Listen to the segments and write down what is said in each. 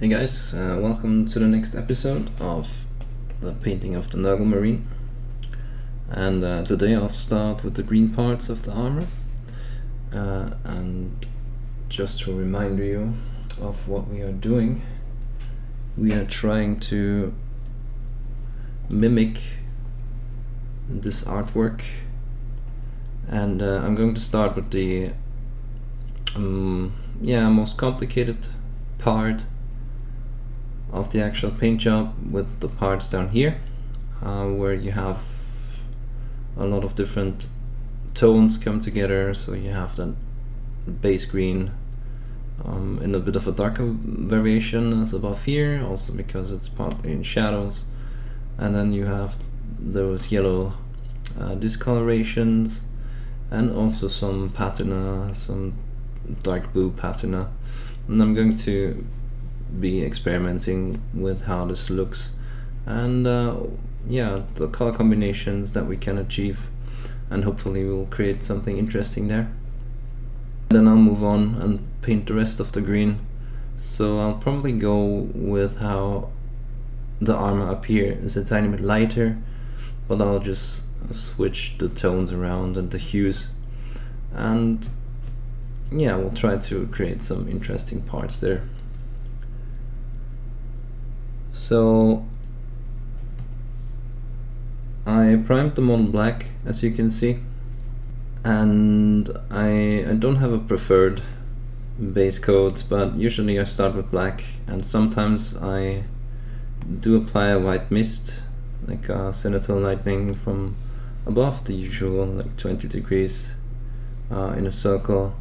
Hey guys, welcome to the next episode of the painting of the Nurgle Marine. And today I'll start with the green parts of the armor. And just to remind you of what we are doing, we are trying to mimic this artwork. And I'm going to start with the most complicated part of the actual paint job, with the parts down here where you have a lot of different tones come together. So you have the base green in a bit of a darker variation as above here, also because it's partly in shadows, and then you have those yellow discolorations and also some patina, some dark blue patina. And I'm going to be experimenting with how this looks and the color combinations that we can achieve, and hopefully we'll create something interesting there. Then I'll move on and paint the rest of the green. So I'll probably go with how the armor up here is a tiny bit lighter, but I'll just switch the tones around and the hues, and yeah, we'll try to create some interesting parts there. So I primed the model black, as you can see, and I don't have a preferred base coat, but usually I start with black, and sometimes I do apply a white mist, like a zenithal lightning from above, the usual like 20 degrees in a circle.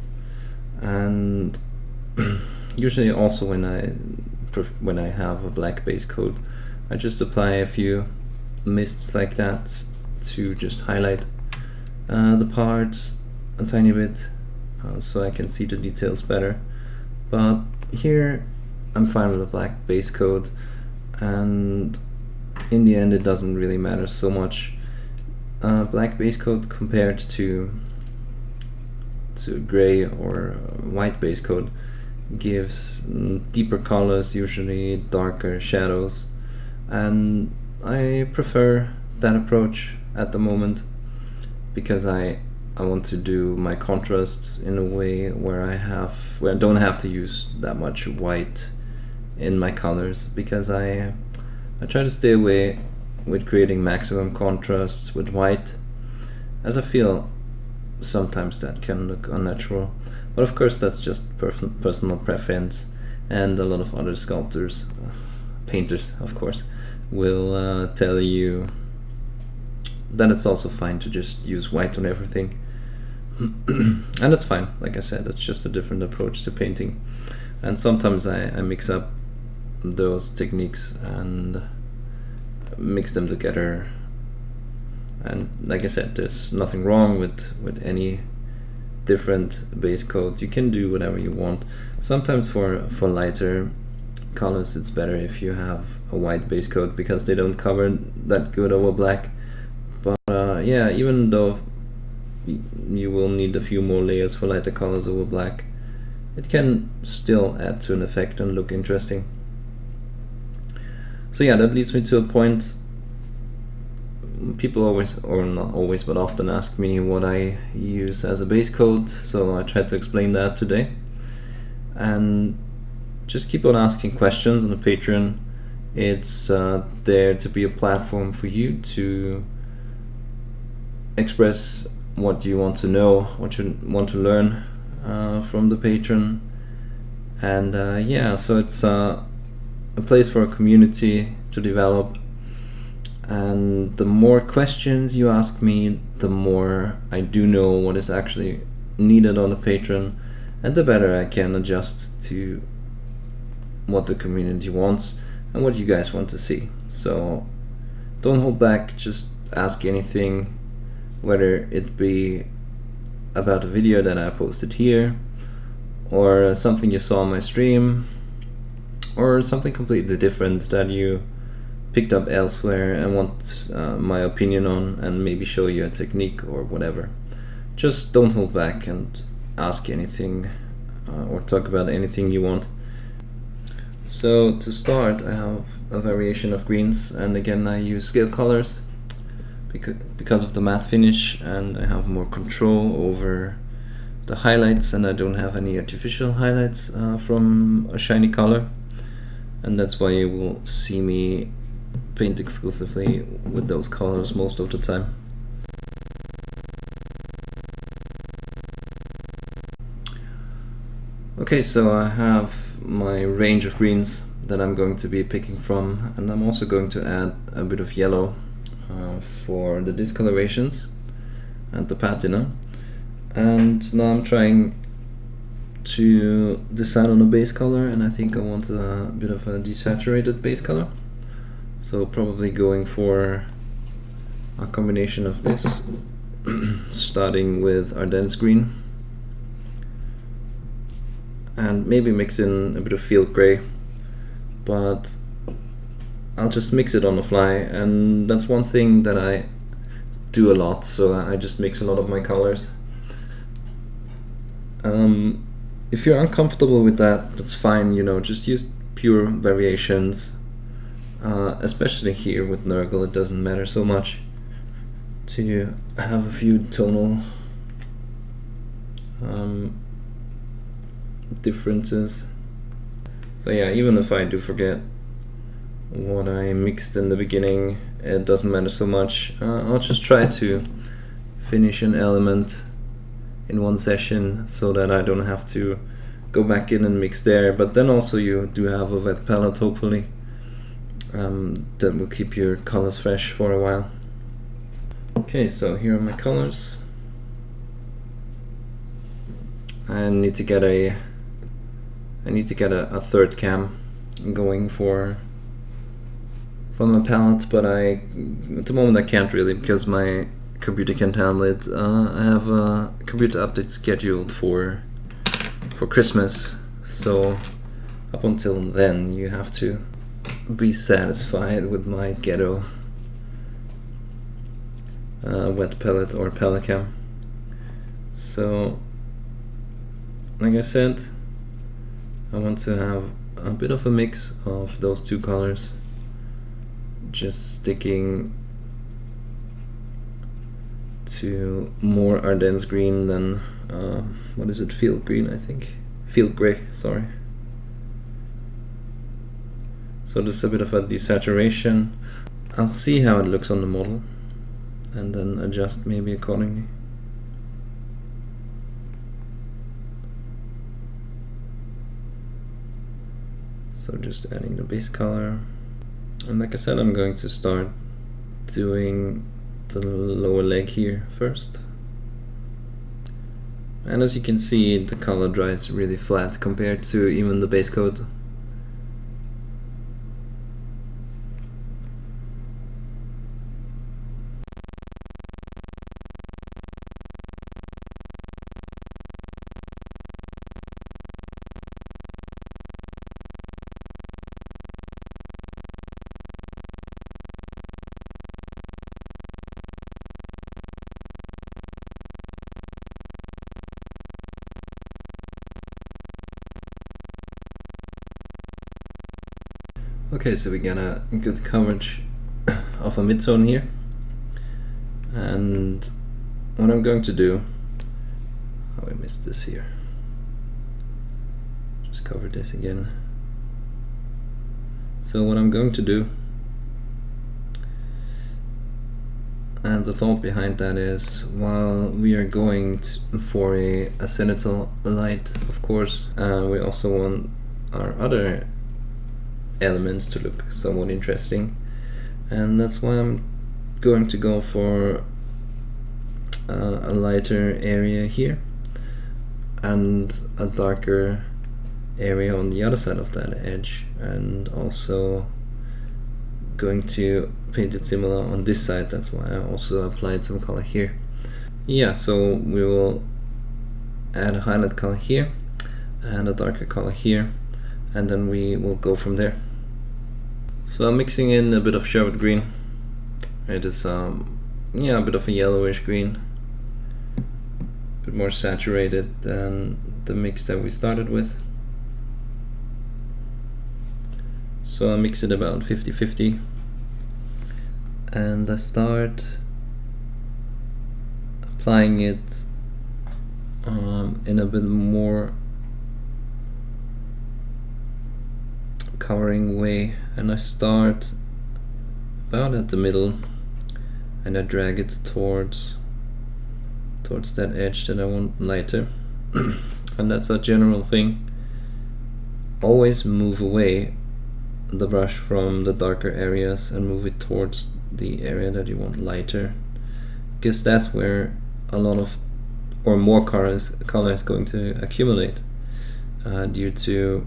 And usually also when I have a black base coat, I just apply a few mists like that to just highlight the parts a tiny bit so I can see the details better. But here I'm fine with a black base coat, and in the end it doesn't really matter so much. Black base coat compared to gray or white base coat gives deeper colors, usually darker shadows, and I prefer that approach at the moment because I want to do my contrasts in a way where I don't have to use that much white in my colors, because I try to stay away with creating maximum contrasts with white, as I feel sometimes that can look unnatural. But of course that's just personal preference, and a lot of other sculptors, painters of course, will tell you that it's also fine to just use white on everything. And it's fine, like I said, it's just a different approach to painting, and sometimes I mix up those techniques and mix them together. And like I said, there's nothing wrong with any different base coat. You can do whatever you want. Sometimes for lighter colors it's better if you have a white base coat, because they don't cover that good over black. But yeah, even though you will need a few more layers for lighter colors over black, it can still add to an effect and look interesting. So yeah, that leads me to a point. People always, or not always, but often ask me what I use as a base coat, so I tried to explain that today. And just keep on asking questions on the Patreon. It's there to be a platform for you to express what you want to know, what you want to learn from the Patreon. And yeah, so it's a place for a community to develop. And the more questions you ask me, the more I do know what is actually needed on the Patreon, and the better I can adjust to what the community wants and what you guys want to see. So don't hold back, just ask anything, whether it be about a video that I posted here, or something you saw on my stream, or something completely different that you picked up elsewhere and want my opinion on, and maybe show you a technique or whatever. Just don't hold back and ask anything or talk about anything you want. So to start, I have a variation of greens, and again I use scale colors because of the matte finish, and I have more control over the highlights, and I don't have any artificial highlights from a shiny color, and that's why you will see me paint exclusively with those colors most of the time. Okay, so I have my range of greens that I'm going to be picking from, and I'm also going to add a bit of yellow for the discolorations and the patina. And now I'm trying to decide on a base color, and I think I want a bit of a desaturated base color. So probably going for a combination of this, starting with Ardennes green, and maybe mix in a bit of field gray, but I'll just mix it on the fly, and that's one thing that I do a lot, so I just mix a lot of my colors. If you're uncomfortable with that, that's fine, you know, just use pure variations. Especially here with Nurgle, it doesn't matter so much to have a few tonal differences. So yeah, even if I do forget what I mixed in the beginning, it doesn't matter so much. I'll just try to finish an element in one session so that I don't have to go back in and mix there, but then also you do have a wet palette, hopefully, that will keep your colors fresh for a while. Okay, so here are my colors. I need to get a third cam going for my palette, but at the moment I can't really, because my computer can't handle it. I have a computer update scheduled for Christmas, so up until then you have to be satisfied with my ghetto wet palette or palette cam. So like I said, I want to have a bit of a mix of those two colors, just sticking to more Ardennes green than what is it, field green, I think, field gray, sorry. So just a bit of a desaturation. I'll see how it looks on the model and then adjust maybe accordingly. So just adding the base color, and like I said, I'm going to start doing the lower leg here first. And as you can see, the color dries really flat compared to even the base coat. Okay, so we get a good coverage of a midtone here, and what I'm going to do, oh, I missed this here, just cover this again. So what I'm going to do, and the thought behind that is, while we are going for a zenithal light, of course, we also want our other elements to look somewhat interesting, and that's why I'm going to go for a lighter area here and a darker area on the other side of that edge, and also going to paint it similar on this side. That's why I also applied some color here. Yeah, so we will add a highlight color here and a darker color here, and then we will go from there. So I'm mixing in a bit of sherbet green. It is yeah, a bit of a yellowish green, a bit more saturated than the mix that we started with. So I mix it about 50-50, and I start applying it in a bit more covering way, and I start about at the middle and I drag it towards that edge that I want lighter. And that's a general thing. Always move away the brush from the darker areas and move it towards the area that you want lighter, because that's where a lot of or more color is going to accumulate due to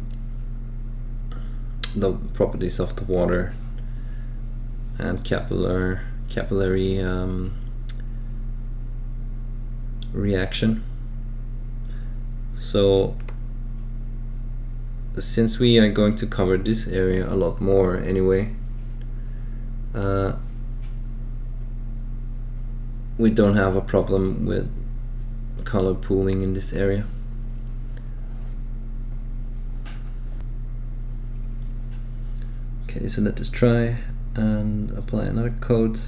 the properties of the water and capillary reaction. So since we are going to cover this area a lot more anyway, we don't have a problem with color pooling in this area. Okay, so let us try and apply another coat.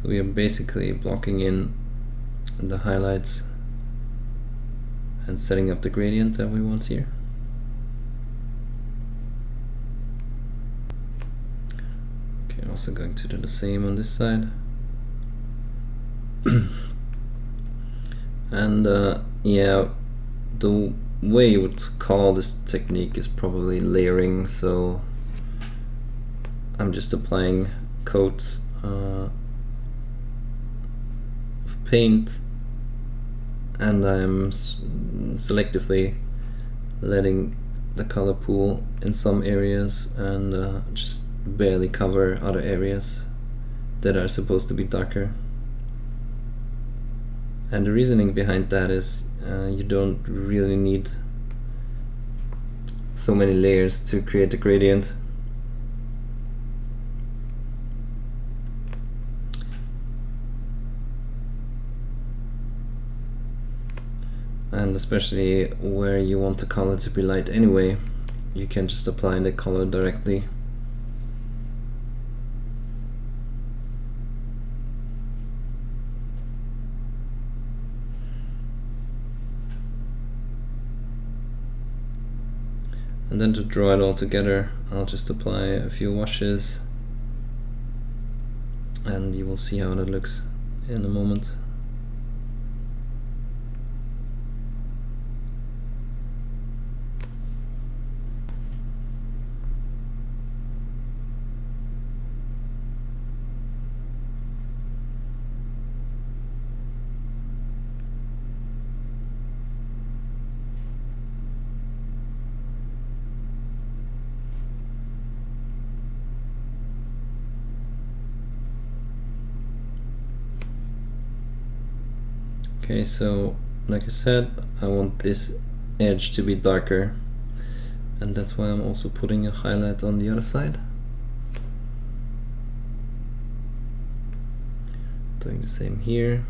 So we are basically blocking in the highlights and setting up the gradient that we want here. Okay, also going to do the same on this side. And yeah, the way you would call this technique is probably layering, so I'm just applying coats of paint, and I'm selectively letting the color pool in some areas and just barely cover other areas that are supposed to be darker. And the reasoning behind that is you don't really need so many layers to create a gradient. And especially where you want the color to be light anyway, you can just apply the color directly. And then to draw it all together, I'll just apply a few washes, and you will see how that looks in a moment. Okay, so like I said, I want this edge to be darker, and that's why I'm also putting a highlight on the other side. Doing the same here.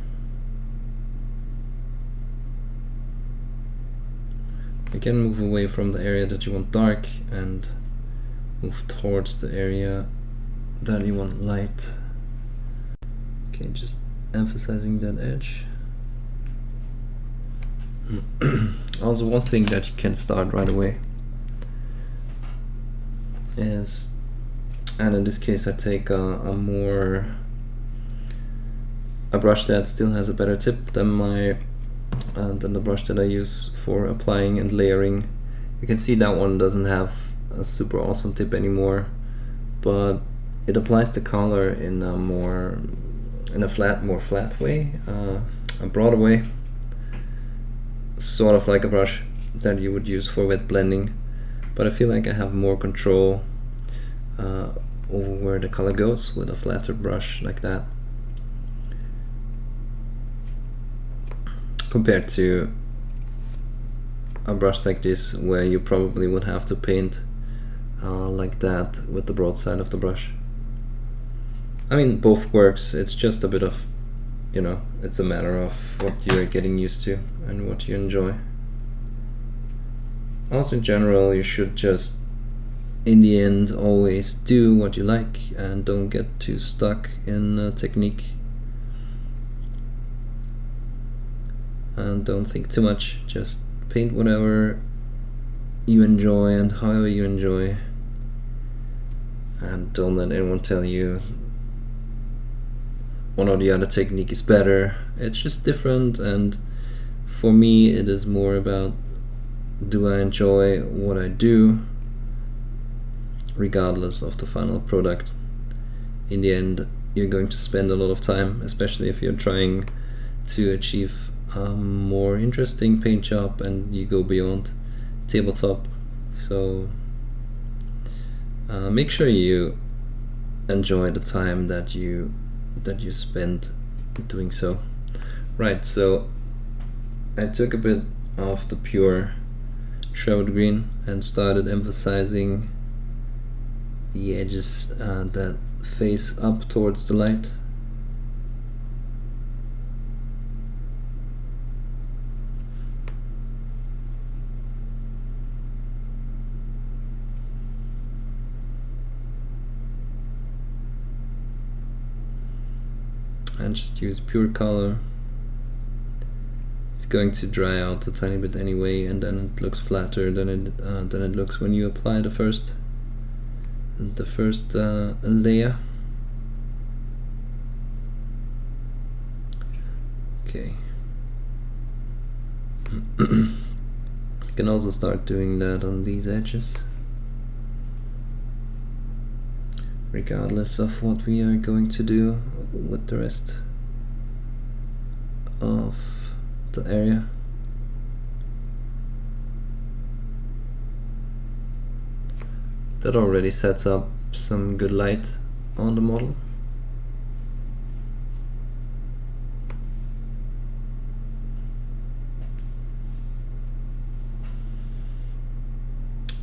Again, move away from the area that you want dark and move towards the area that you want light. Okay, just emphasizing that edge. Also, one thing that you can start right away is, and in this case I take a brush that still has a better tip than the brush that I use for applying and layering. You can see that one doesn't have a super awesome tip anymore, but it applies the color in a more flat way, a broader way. Sort of like a brush that you would use for wet blending, but I feel like I have more control over where the color goes with a flatter brush like that, compared to a brush like this where you probably would have to paint like that with the broad side of the brush. I mean, both works, it's just a bit of you know, it's a matter of what you're getting used to and what you enjoy. Also, in general, you should just, in the end, always do what you like and don't get too stuck in a technique. And don't think too much, just paint whatever you enjoy and however you enjoy. And don't let anyone tell you one or the other technique is better. It's just different, and for me it is more about, do I enjoy what I do regardless of the final product. In the end, you're going to spend a lot of time, especially if you're trying to achieve a more interesting paint job and you go beyond tabletop. So make sure you enjoy the time that you spend doing so. Right, so I took a bit of the pure shroud green and started emphasizing the edges that face up towards the light. And just use pure color. It's going to dry out a tiny bit anyway, and then it looks flatter than it looks when you apply the first layer. Okay. You can also start doing that on these edges, regardless of what we are going to do with the rest of the area. That already sets up some good light on the model.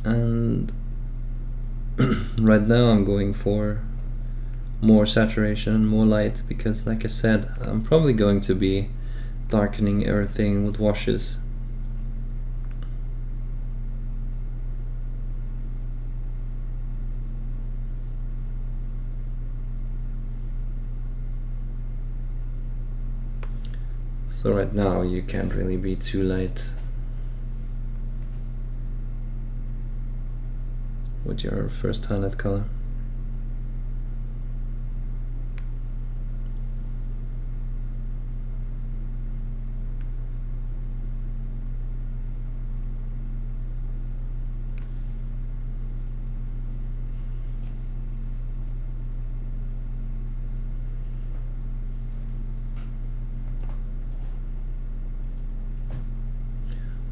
And right now I'm going for more saturation, more light, because like I said, I'm probably going to be darkening everything with washes. So right now you can't really be too light with your first highlight color.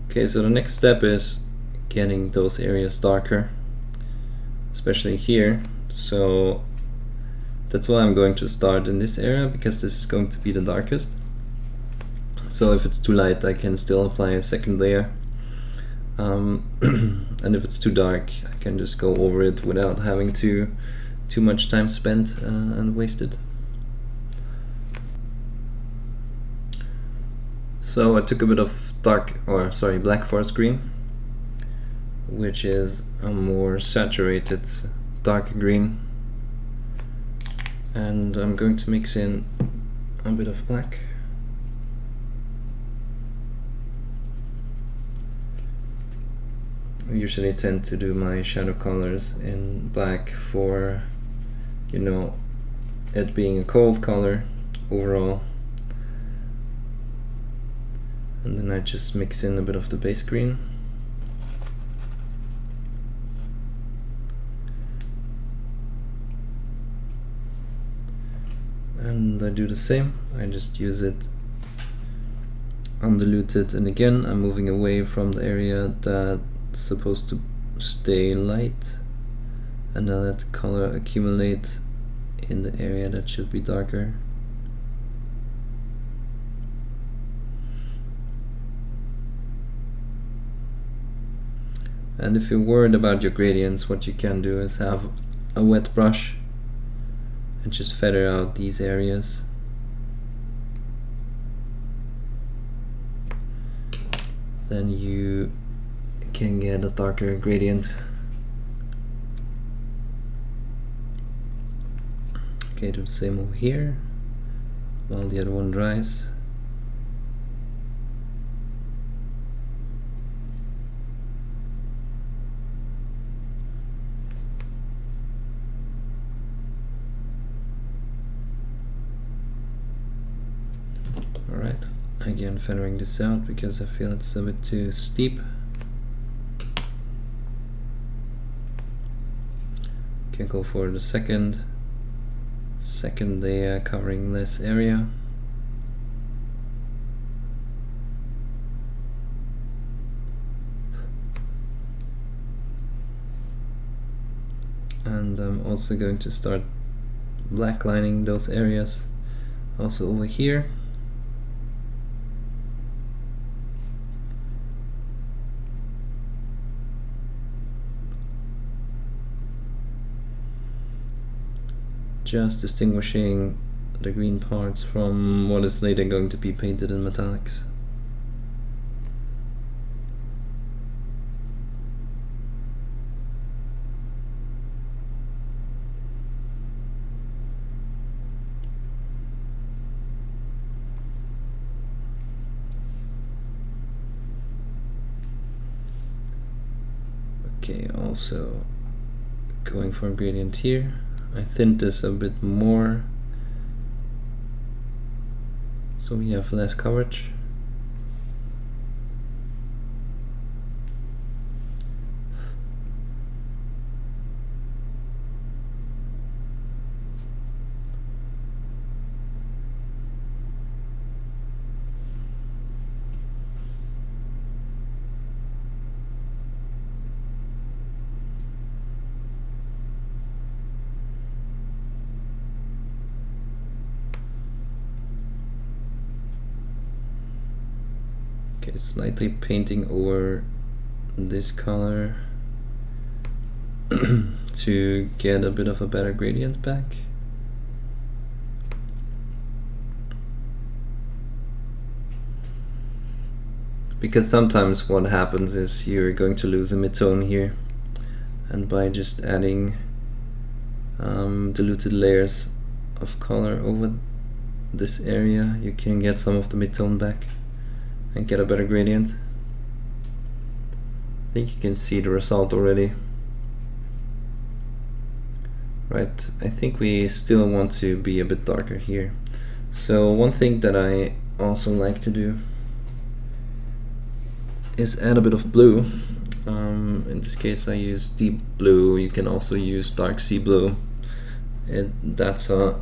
Okay, so the next step is getting those areas darker, especially here. So that's why I'm going to start in this area, because this is going to be the darkest. So if it's too light, I can still apply a second layer. And if it's too dark, I can just go over it without having too much time spent and wasted. So I took a bit of black forest green, which is a more saturated dark green, and I'm going to mix in a bit of black. I usually tend to do my shadow colors in black for, you know, it being a cold color overall. And then I just mix in a bit of the base green. And I do the same, I just use it undiluted, and again I'm moving away from the area that's supposed to stay light, and then let color accumulate in the area that should be darker. And if you're worried about your gradients, what you can do is have a wet brush and just feather out these areas. then you can get a darker gradient. Okay, do the same over here while the other one dries. Alright, again feathering this out because I feel it's a bit too steep. Can go for the second layer covering less area. And I'm also going to start blacklining those areas also over here. Just distinguishing the green parts from what is later going to be painted in metallics. Okay, also going for a gradient here. I thinned this a bit more so we have less coverage. Okay, slightly painting over this color to get a bit of a better gradient back. Because sometimes what happens is you're going to lose a midtone here, and by just adding diluted layers of color over this area you can get some of the midtone back and get a better gradient. I think you can see the result already. Right, I think we still want to be a bit darker here. So one thing that I also like to do is add a bit of blue. In this case I use deep blue. You can also use dark sea blue. That's a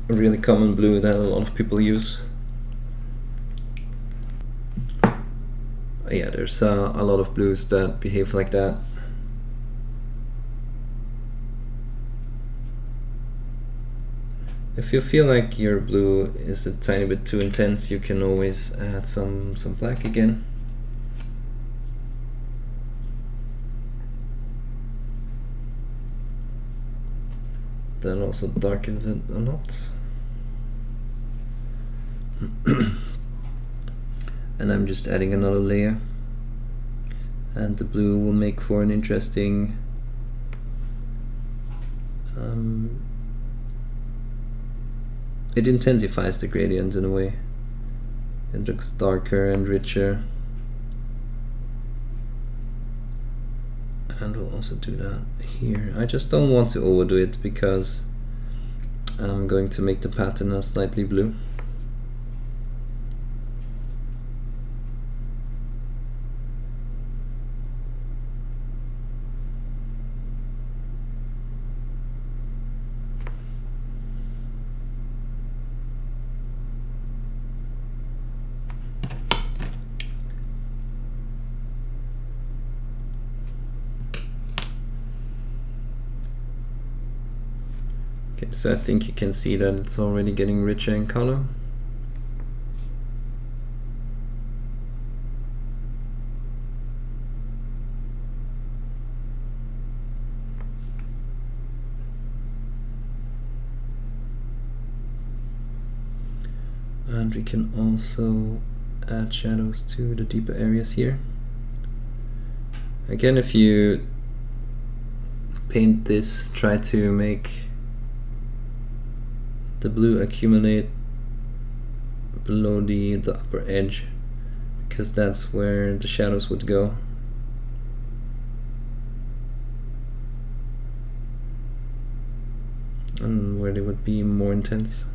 really common blue that a lot of people use. Yeah, there's a lot of blues that behave like that. If you feel like your blue is a tiny bit too intense, you can always add some black again. That also darkens it a lot. And I'm just adding another layer, and the blue will make for an interesting it intensifies the gradient in a way. It looks darker and richer, and we'll also do that here. I just don't want to overdo it because I'm going to make the pattern a slightly blue. Okay, so I think you can see that it's already getting richer in color. And we can also add shadows to the deeper areas here. Again, if you paint this, try to make the blue accumulate below the upper edge, because that's where the shadows would go. And where they would be more intense.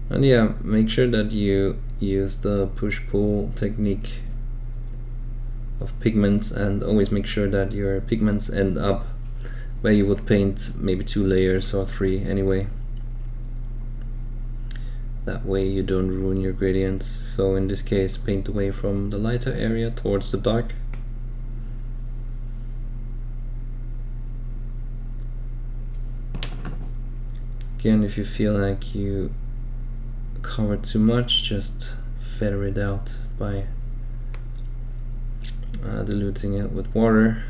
And yeah, make sure that you use the push-pull technique of pigments, and always make sure that your pigments end up where you would paint maybe 2 layers or 3 anyway. That way you don't ruin your gradients. So in this case, paint away from the lighter area towards the dark. Again, if you feel like you cover too much, just feather it out by diluting it with water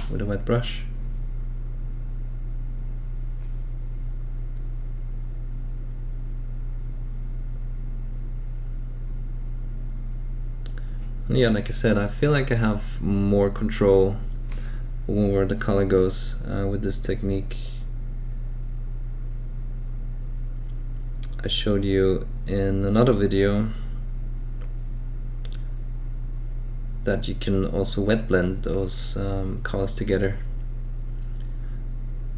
with a wet brush. And yeah, like I said, I feel like I have more control over where the color goes with this technique. I showed you in another video that you can also wet blend those colors together,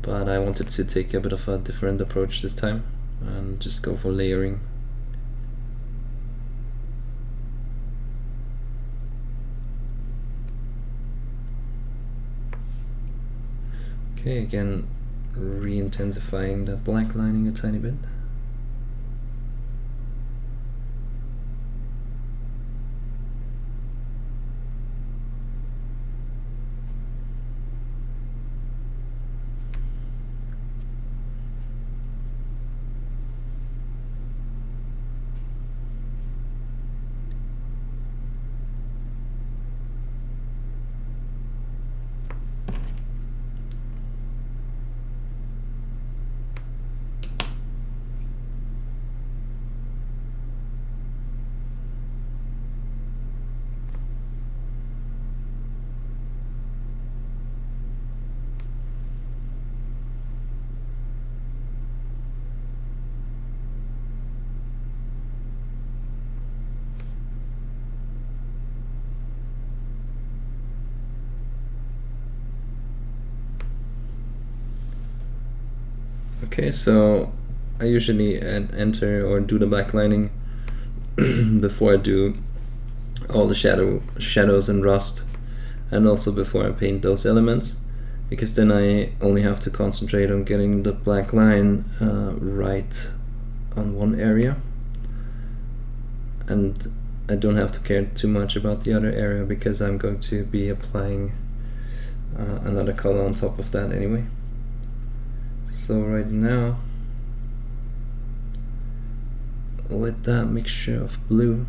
but I wanted to take a bit of a different approach this time and just go for layering. Okay, again, re-intensifying that black lining a tiny bit. Okay, so I usually enter or do the backlining before I do all the shadows and rust, and also before I paint those elements, because then I only have to concentrate on getting the black line right on one area, and I don't have to care too much about the other area because I'm going to be applying another color on top of that anyway. So right now, with that mixture of blue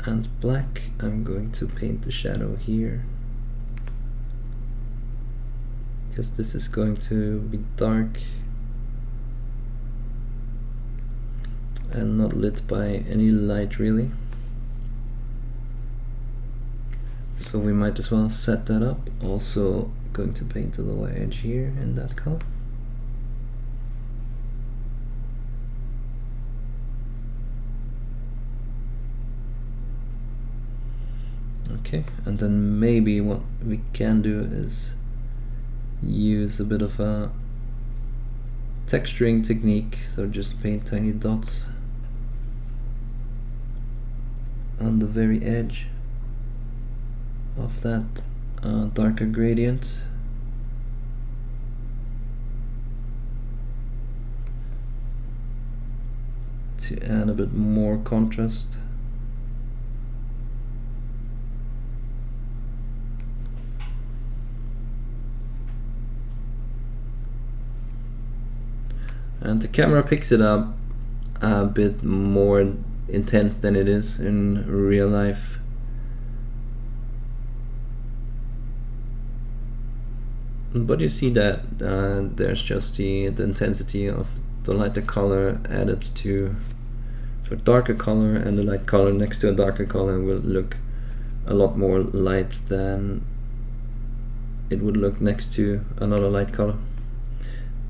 and black, I'm going to paint the shadow here, because this is going to be dark and not lit by any light really. So we might as well set that up. Also going to paint the lower edge here in that color. Okay, and then maybe what we can do is use a bit of a texturing technique, so just paint tiny dots on the very edge of that darker gradient. To add a bit more contrast. And the camera picks it up a bit more intense than it is in real life. But you see that there's just the intensity of the lighter color added to a darker color, and the light color next to a darker color will look a lot more light than it would look next to another light color.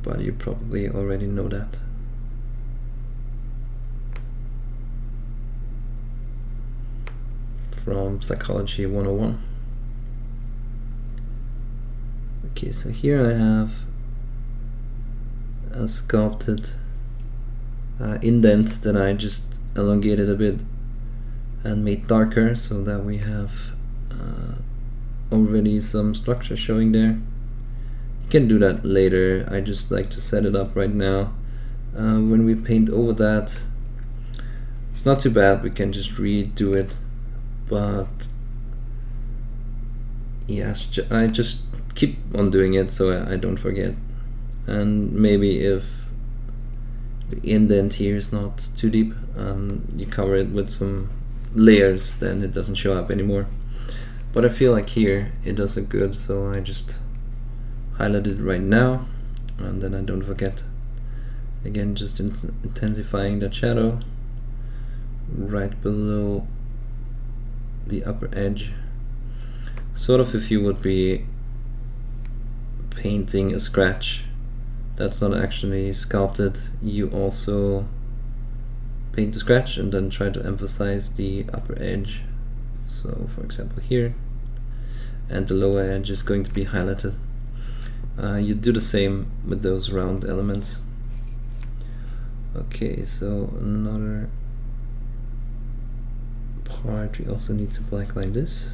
But you probably already know that. From Psychology 101. Okay, so here I have a sculpted indent that I just elongated a bit and made darker, so that we have already some structure showing there. You can do that later, I just like to set it up right now. When we paint over that, it's not too bad, we can just redo it, but yes, I just keep on doing it so I don't forget. And maybe if the indent here is not too deep, you cover it with some layers, then it doesn't show up anymore. But I feel like here it does look good, so I just highlight it right now, and then I don't forget. Again, just intensifying that shadow right below the upper edge. Sort of if you would be painting a scratch that's not actually sculpted, you also paint the scratch and then try to emphasize the upper edge. So for example here, and the lower edge is going to be highlighted. You do the same with those round elements. Okay, so another part we also need to blackline this.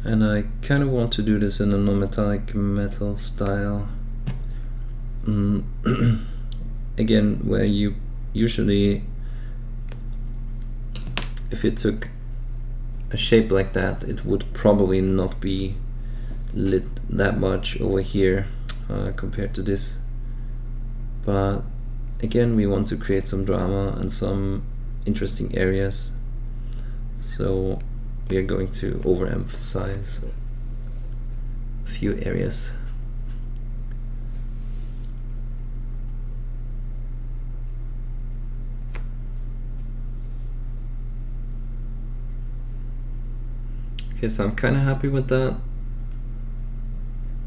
And I kind of want to do this in a non-metallic metal style. Again, where you usually, if you took a shape like that, it would probably not be lit that much over here compared to this. But again, we want to create some drama and some interesting areas, so we are going to overemphasize a few areas. Okay, so I'm kind of happy with that.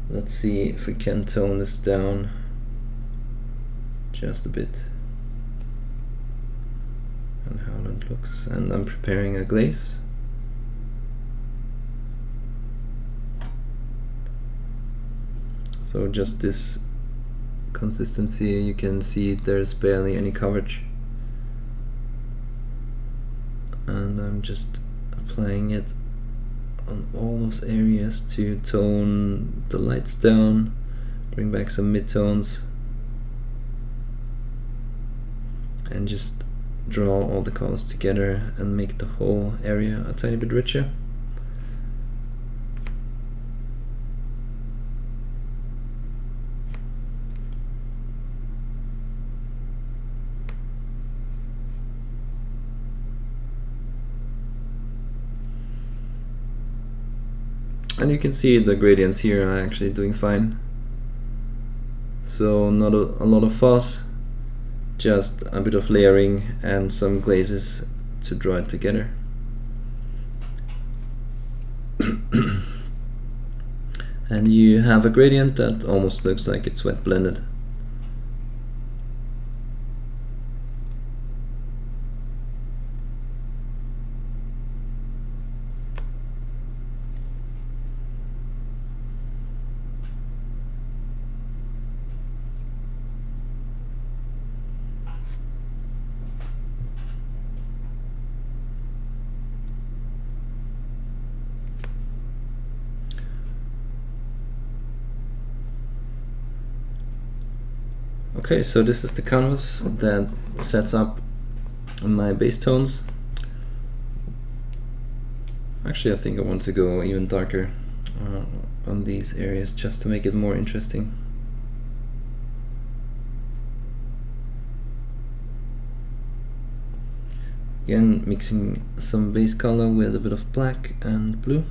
Let's see if we can tone this down just a bit and how that looks. And I'm preparing a glaze. So just this consistency, you can see there's barely any coverage. And I'm just applying it on all those areas to tone the lights down, bring back some midtones, and just draw all the colors together and make the whole area a tiny bit richer. And you can see the gradients here are actually doing fine. So not a lot of fuss, just a bit of layering and some glazes to draw it together. And you have a gradient that almost looks like it's wet blended. Okay, so this is the canvas that sets up my base tones. Actually, I think I want to go even darker on these areas just to make it more interesting. Again, mixing some base color with a bit of black and blue.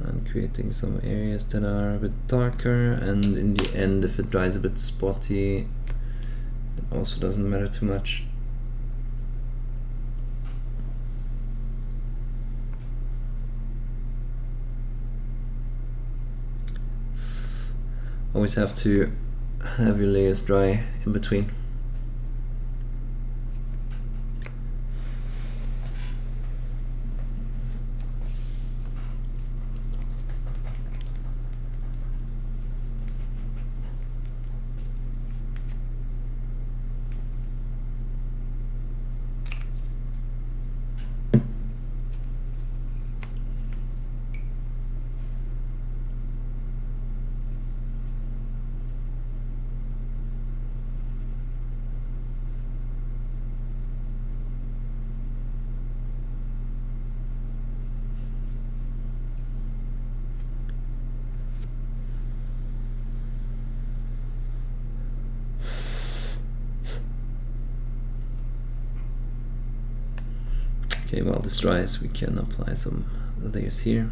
And creating some areas that are a bit darker, and in the end, if it dries a bit spotty, it also doesn't matter too much. Always have to have your layers dry in between. Okay, while this dries, we can apply some layers here.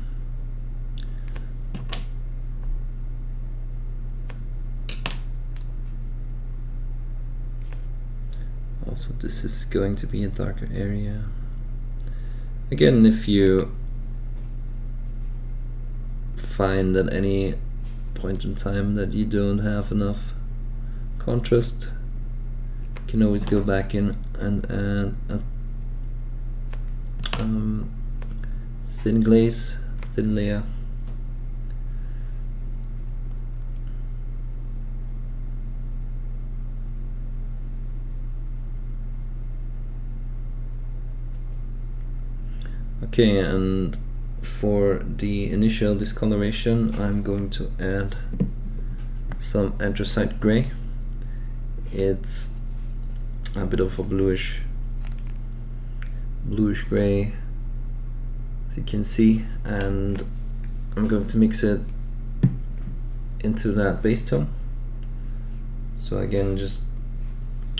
Also, this is going to be a darker area. Again, if you find at any point in time that you don't have enough contrast, you can always go back in and add a thin glaze, thin layer. Okay, and for the initial discoloration, I'm going to add some anthracite gray. It's a bit of a bluish gray, as you can see, and I'm going to mix it into that base tone. So again, just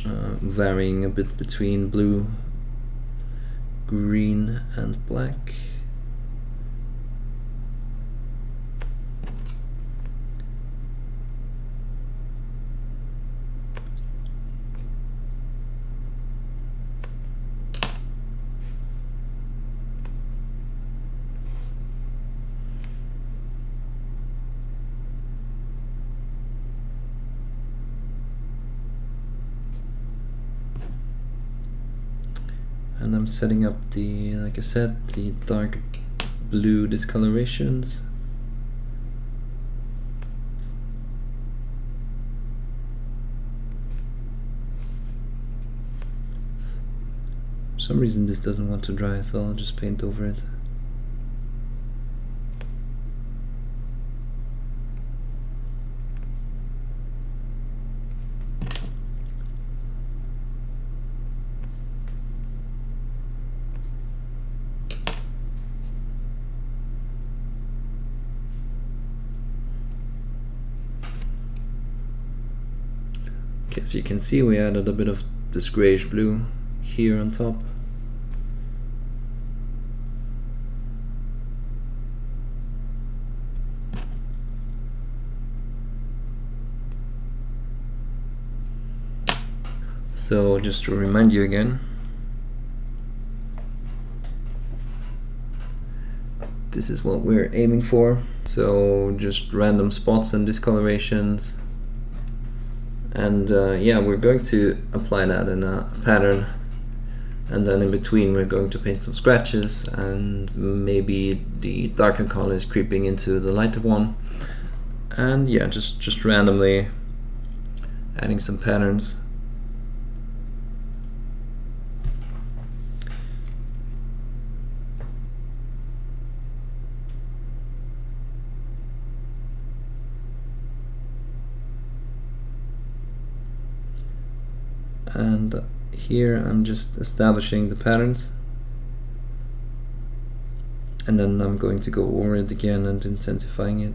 varying a bit between blue, green and black. And I'm setting up the, like I said, the dark blue discolorations. For some reason this doesn't want to dry, so I'll just paint over it. Okay, so you can see we added a bit of this grayish blue here on top. So just to remind you again, this is what we're aiming for. So just random spots and discolorations. And yeah, we're going to apply that in a pattern, and then in between we're going to paint some scratches and maybe the darker colors creeping into the lighter one, and yeah, just randomly adding some patterns. and here I'm just establishing the patterns, and then I'm going to go over it again and intensifying it.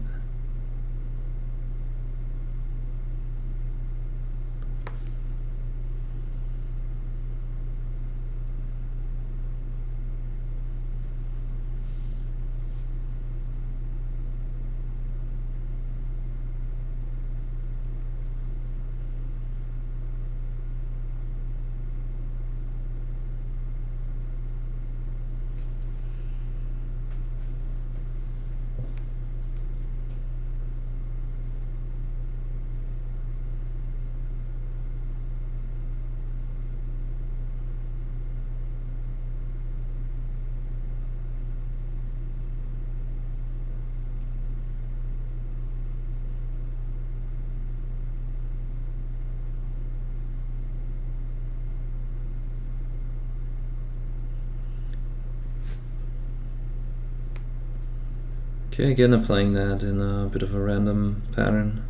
Okay, again applying that in a bit of a random pattern.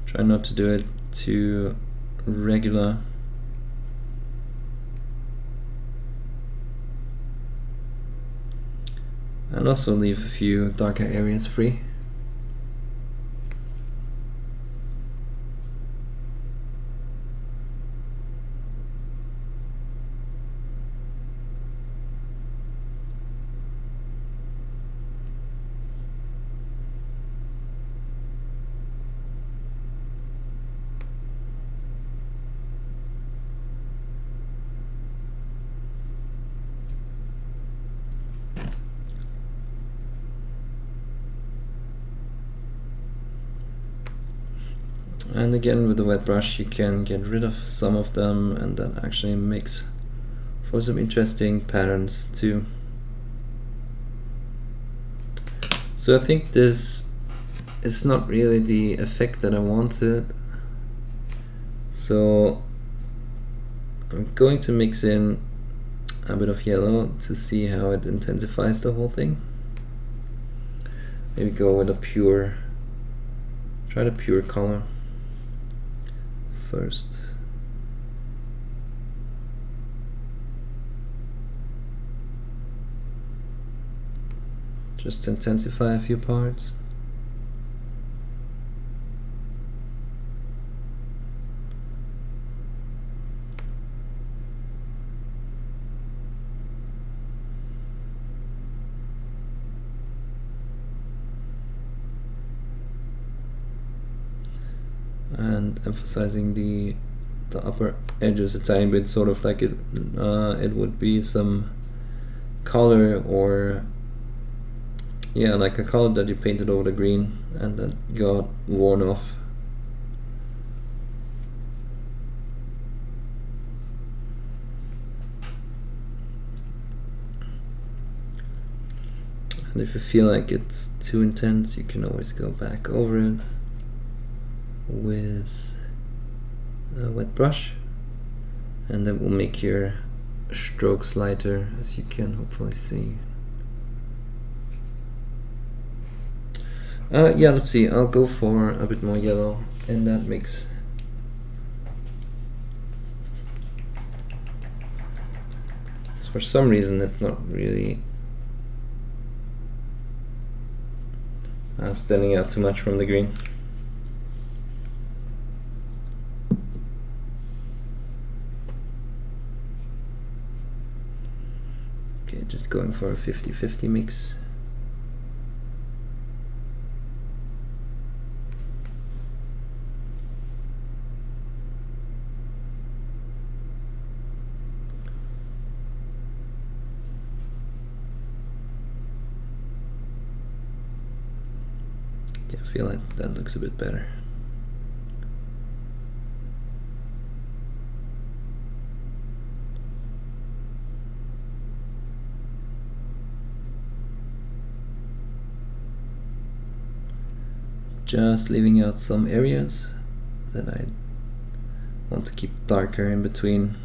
Try not to do it too regular. And also leave a few darker areas free. And again, with the wet brush you can get rid of some of them, and that actually makes for some interesting patterns too. So I think this is not really the effect that I wanted, so I'm going to mix in a bit of yellow to see how it intensifies the whole thing. Maybe go with a pure, try the pure color first. Just intensify a few parts. And emphasizing the upper edges a tiny bit, sort of like it would be some color, or yeah, like a color that you painted over the green and that got worn off. And if you feel like it's too intense, you can always go back over it with a wet brush, and that will make your strokes lighter, as you can hopefully see. Yeah, let's see, I'll go for a bit more yellow in that mix. So for some reason it's not really standing out too much from the green. Okay, just going for a 50-50 mix. I feel like that looks a bit better. Just leaving out some areas that I want to keep darker in between.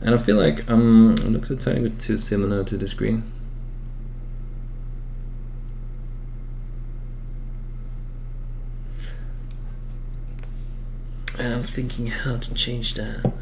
And I feel like it looks a tiny bit too similar to this green. And I'm thinking how to change that.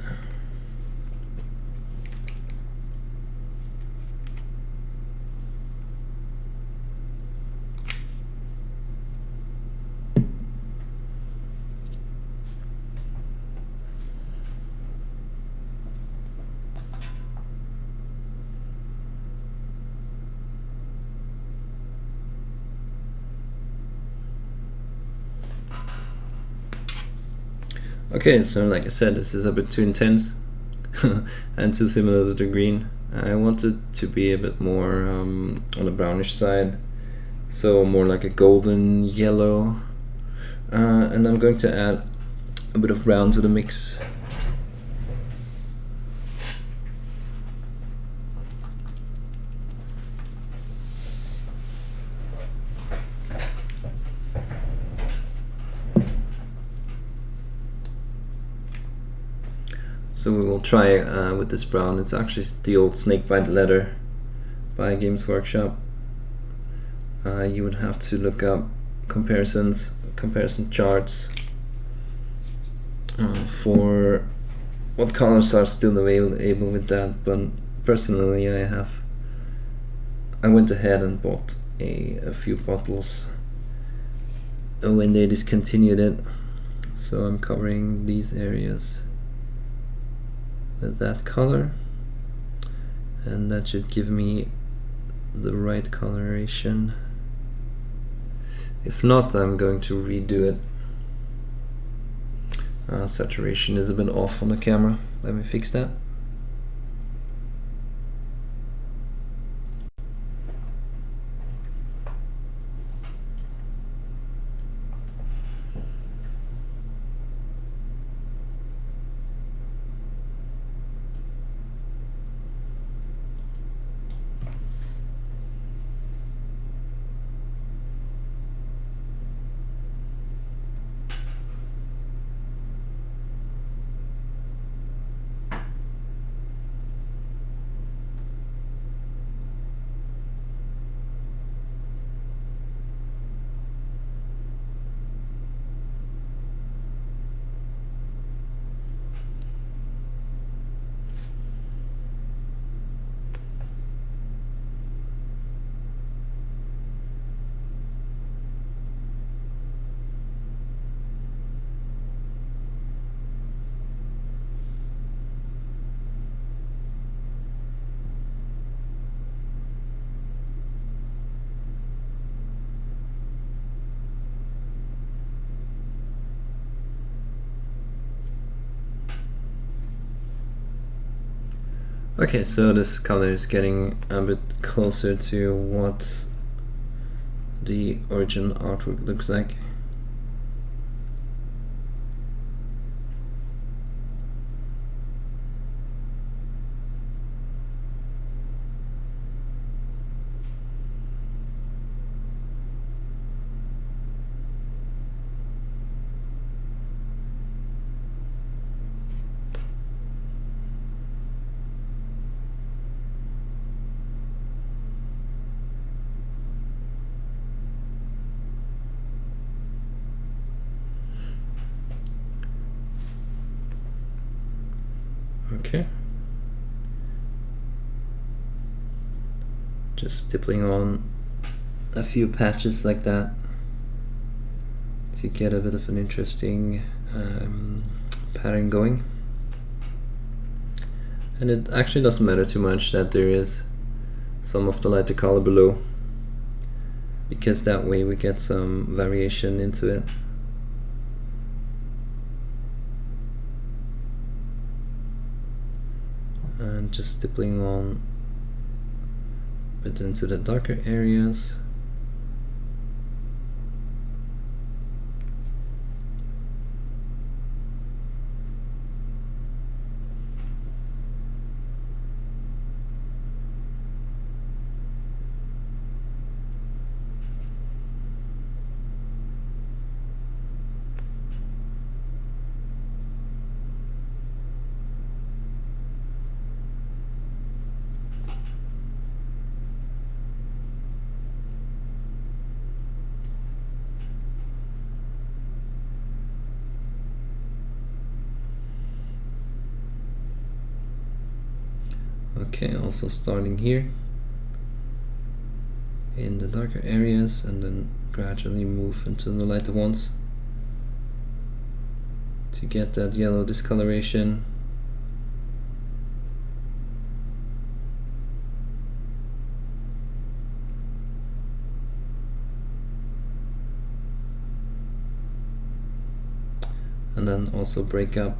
Okay, so like I said, this is a bit too intense and too similar to the green. I want it to be a bit more on the brownish side, so more like a golden yellow. And I'm going to add a bit of brown to the mix. So we will try with this brown. It's actually the old snakebite leather by Games Workshop. You would have to look up comparison charts for what colors are still available with that. But personally, I went ahead and bought a few bottles when they discontinued it. So I'm covering these areas with that color, and that should give me the right coloration. If not, I'm going to redo it. Saturation is a bit off on the camera. Let me fix that. Okay, so this color is getting a bit closer to what the original artwork looks like. Okay. Just stippling on a few patches like that to get a bit of an interesting pattern going. And it actually doesn't matter too much that there is some of the lighter color below, because that way we get some variation into it. And just stippling on a bit into the darker areas. Okay, also starting here in the darker areas and then gradually move into the lighter ones to get that yellow discoloration. And then also break up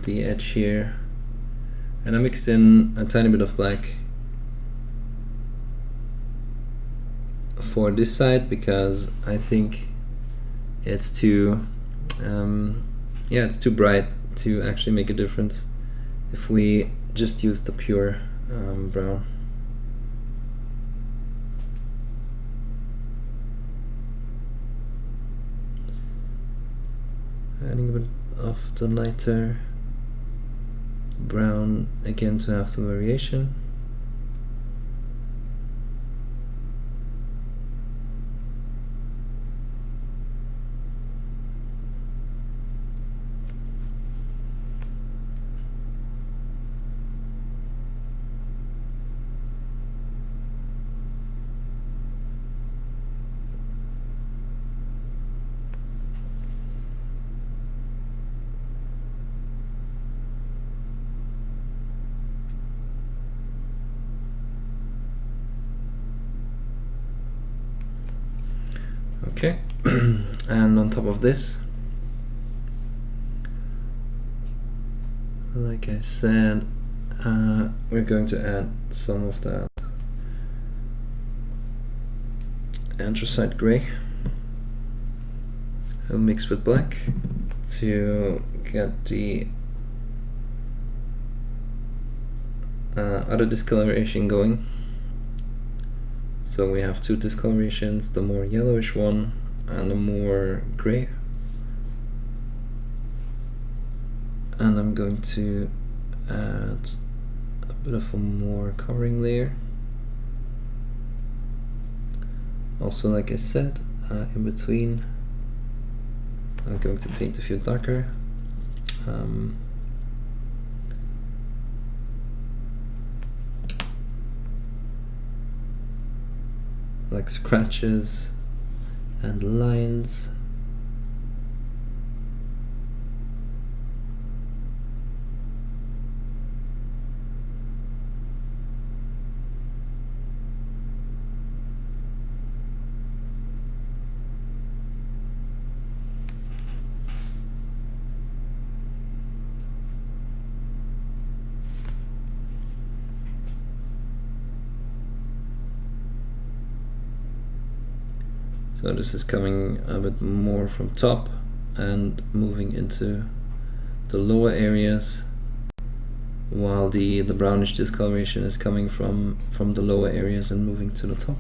the edge here. And I mixed in a tiny bit of black for this side because I think it's too it's too bright to actually make a difference if we just use the pure brown. Adding a bit of the lighter brown again to have some variation. Okay, and on top of this, like I said, we're going to add some of that anthracite gray mixed with black to get the other discoloration going. So we have two discolorations, the more yellowish one and the more gray. And I'm going to add a bit of a more covering layer. Also, like I said, in between I'm going to paint a few darker. Like scratches and lines. So this is coming a bit more from top and moving into the lower areas, while the brownish discoloration is coming from the lower areas and moving to the top.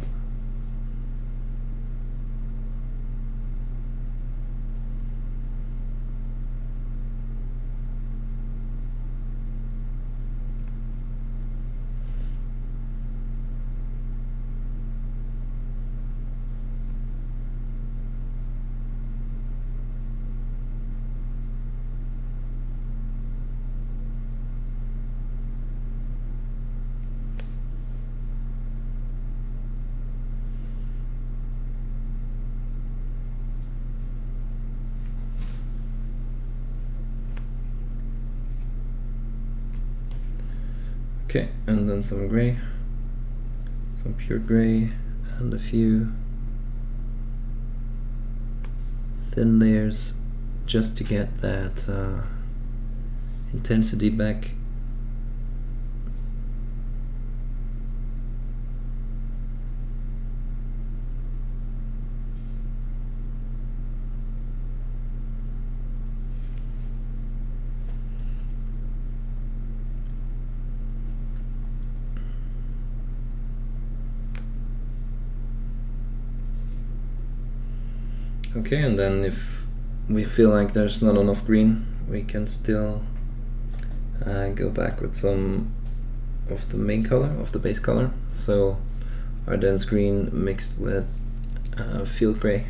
Okay, and then some gray, some pure gray, and a few thin layers just to get that intensity back. Okay, and then if we feel like there's not enough green, we can still go back with some of the main color, of the base color. So our dense green mixed with field gray.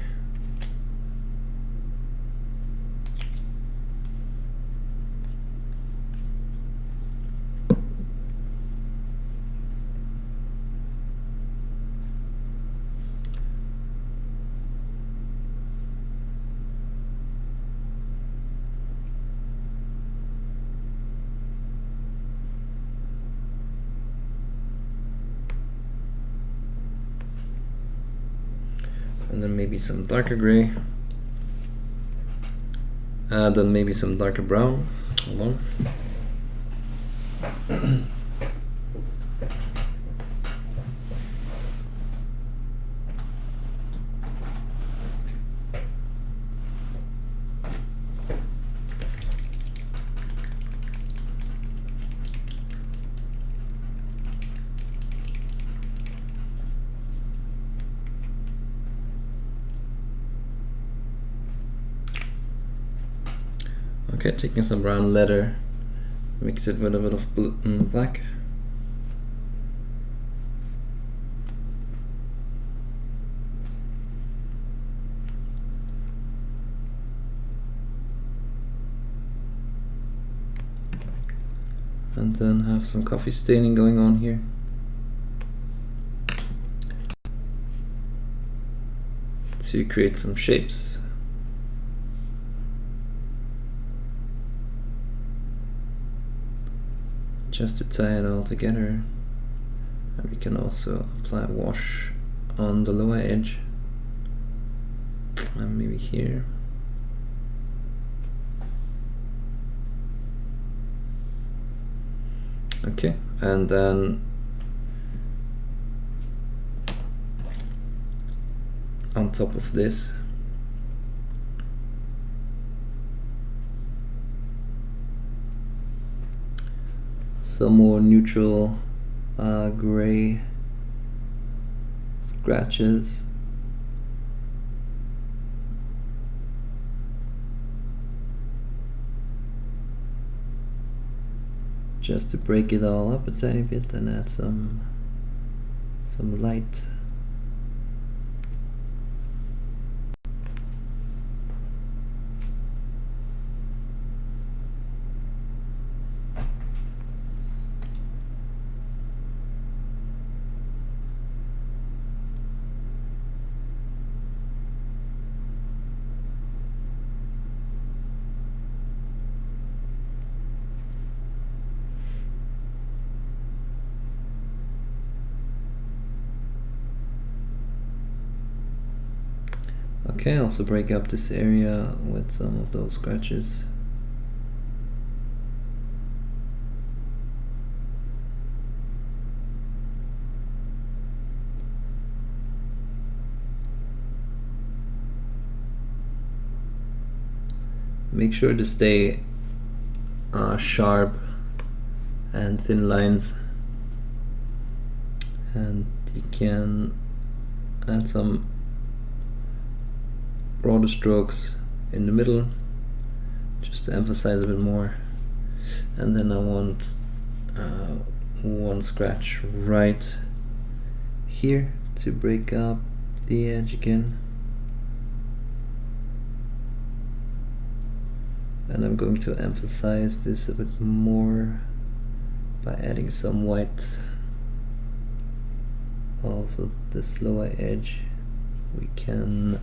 and then maybe some darker gray, then maybe some darker brown. Hold on. Okay, taking some brown leather, mix it with a bit of black. And then have some coffee staining going on here. To create some shapes. Just to tie it all together, and we can also apply wash on the lower edge, and maybe here. Okay, and then on top of this, some more neutral gray scratches. Just to break it all up a tiny bit and add some light. Okay, also break up this area with some of those scratches. Make sure to stay sharp and thin lines, and you can add some broader strokes in the middle just to emphasize a bit more. And then I want one scratch right here to break up the edge again, and I'm going to emphasize this a bit more by adding some white. Also this lower edge, we can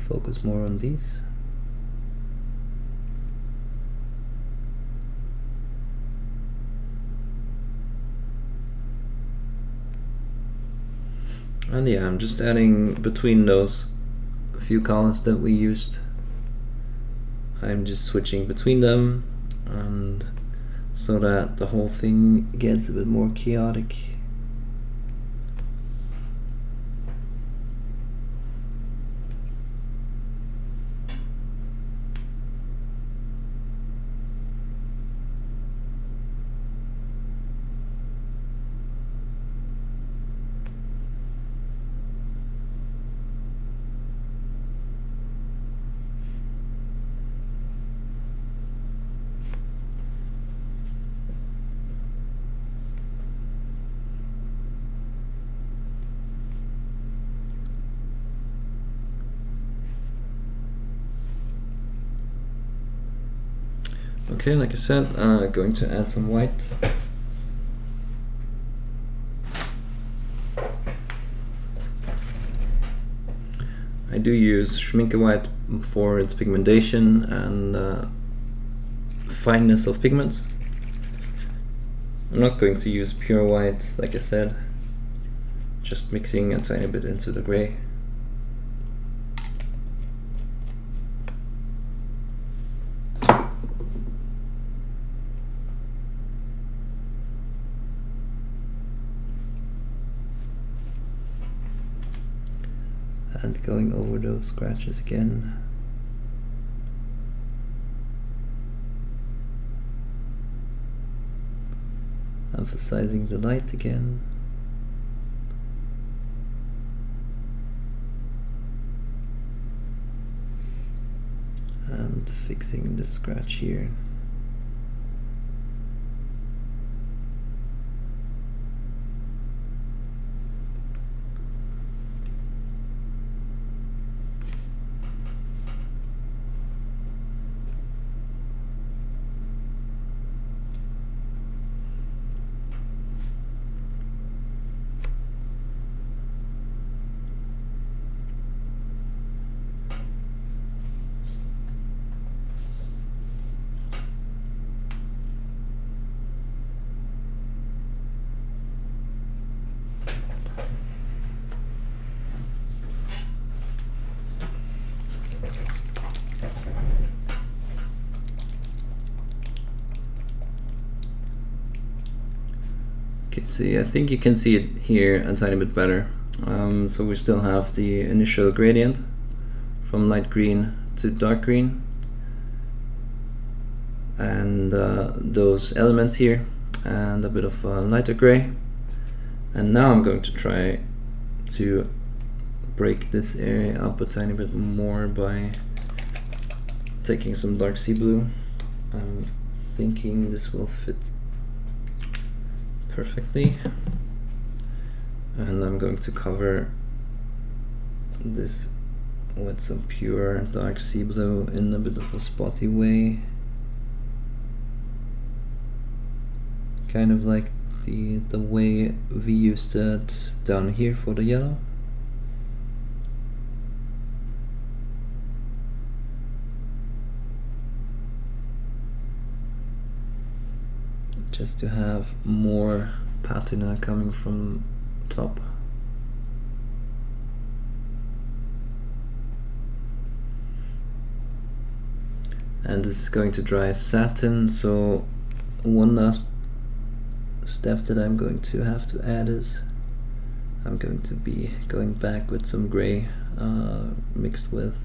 focus more on these. And yeah, I'm just adding between those few colors that we used. I'm just switching between them, and so that the whole thing gets a bit more chaotic. Okay, like I said, going to add some white. I do use Schminke white for its pigmentation and fineness of pigments. I'm not going to use pure white, like I said, just mixing a tiny bit into the gray. and going over those scratches again. Emphasizing the light again. And fixing the scratch here. Okay, see, I think you can see it here a tiny bit better. So we still have the initial gradient from light green to dark green, and those elements here, and a bit of lighter gray. And now I'm going to try to break this area up a tiny bit more by taking some dark sea blue. I'm thinking this will fit perfectly, and I'm going to cover this with some pure dark sea blue in a bit of a spotty way, kind of like the way we used it down here for the yellow. Just to have more patina coming from top. And this is going to dry as satin, so one last step that I'm going to have to add is I'm going to be going back with some gray mixed with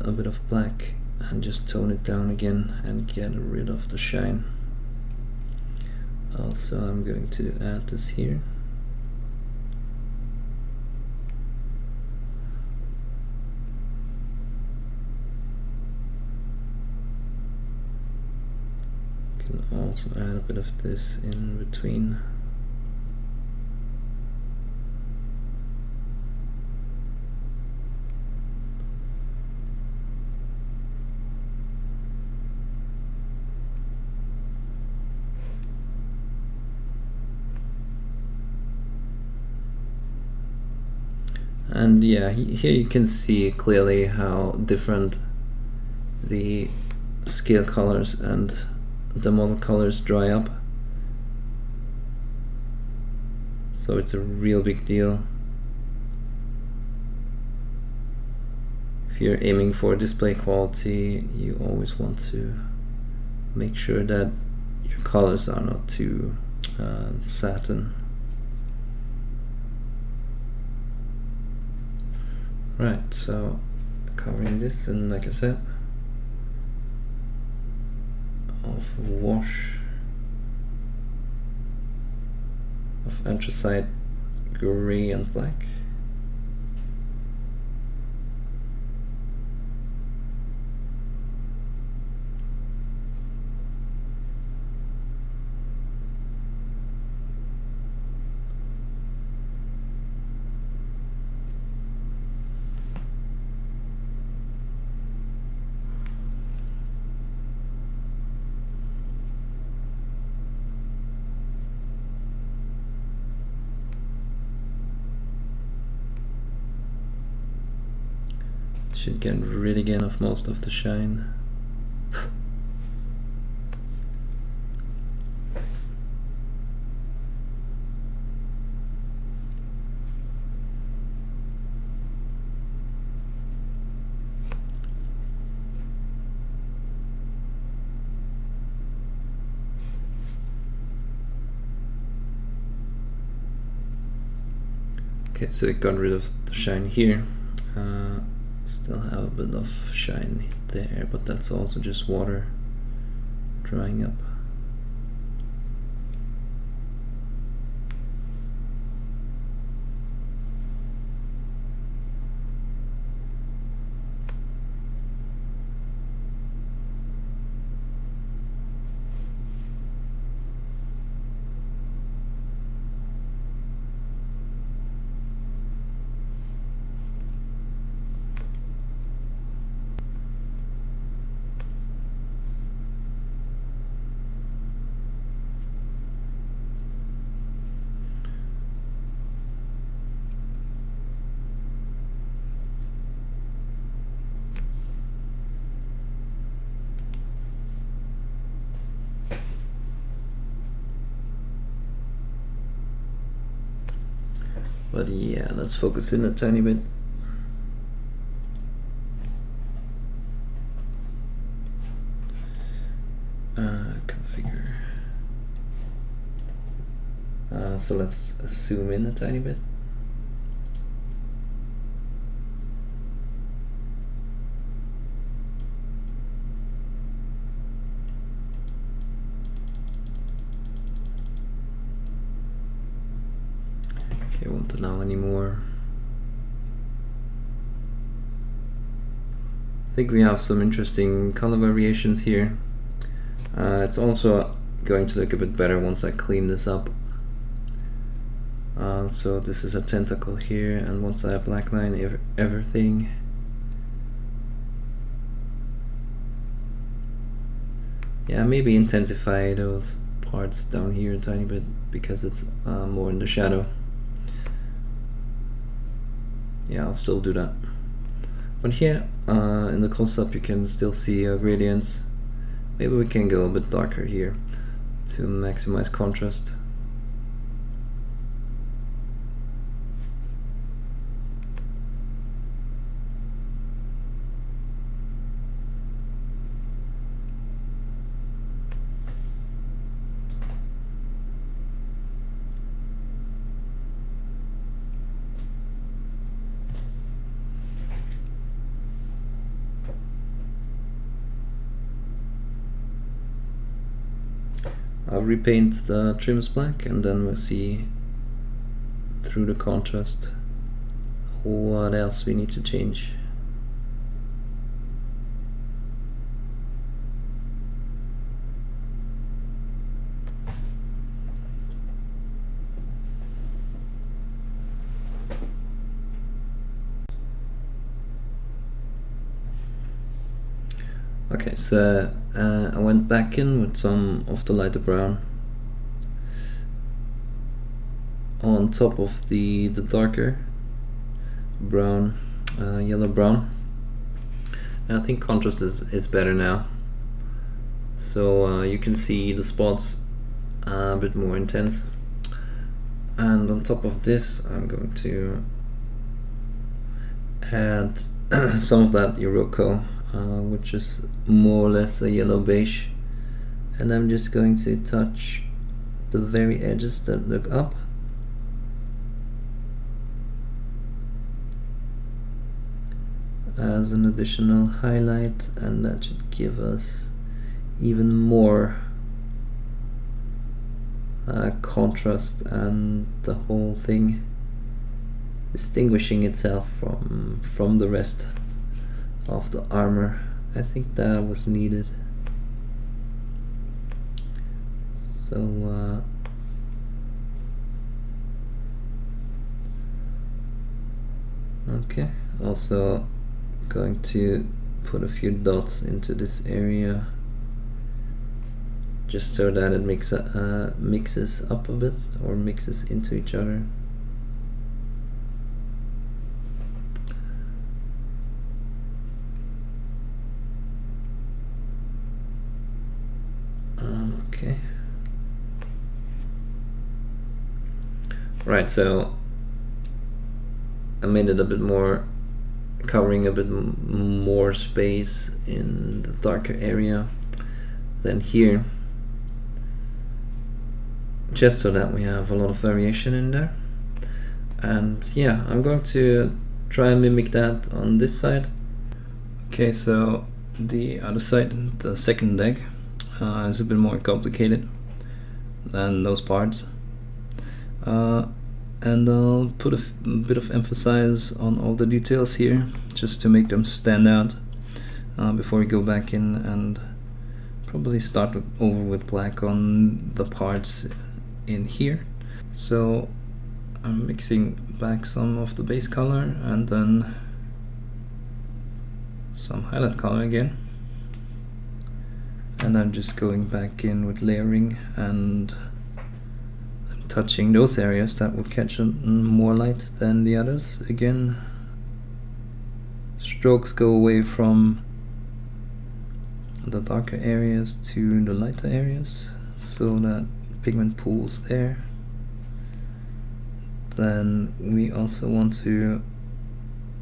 a bit of black, and just tone it down again and get rid of the shine. Also, I'm going to add this here. Can also add a bit of this in between. And yeah, here you can see clearly how different the scale colors and the model colors dry up. So it's a real big deal. If you're aiming for display quality, you always want to make sure that your colors are not too satin. Right, so covering this, and like I said, of wash of anthracite gray and black. Should get rid again of most of the shine. Okay, so it got rid of the shine here. Still have a bit of shine there, but that's also just water drying up. But yeah, let's focus in a tiny bit. Configure. So let's zoom in a tiny bit. Okay, won't allow anymore. I think we have some interesting color variations here. It's also going to look a bit better once I clean this up. So this is a tentacle here, and once I blackline everything, yeah, maybe intensify those parts down here a tiny bit because it's more in the shadow. Yeah, I'll still do that. But here in the close-up you can still see gradients. Maybe we can go a bit darker here to maximize contrast. I'll repaint the trims black, and then we'll see through the contrast what else we need to change. Okay, so I went back in with some of the lighter brown on top of the darker brown, yellow brown, and I think contrast is better now. So you can see the spots a bit more intense, and on top of this I'm going to add some of that Iroko, which is more or less a yellow beige, and I'm just going to touch the very edges that look up. As an additional highlight, and that should give us even more contrast and the whole thing distinguishing itself from the rest of the armor. I think that was needed. So okay, also going to put a few dots into this area just so that it mixes up a bit, or mixes into each other. Okay. Right, so I made it a bit more, covering a bit more space in the darker area than here, just so that we have a lot of variation in there. And yeah, I'm going to try and mimic that on this side. Okay, so the other side, the second leg, is a bit more complicated than those parts. And I'll put a bit of emphasis on all the details here, just to make them stand out, before we go back in and probably start over with black on the parts in here. So I'm mixing back some of the base color and then some highlight color again, and I'm just going back in with layering, and I'm touching those areas that would catch more light than the others. Again, strokes go away from the darker areas to the lighter areas so that pigment pools there. Then we also want to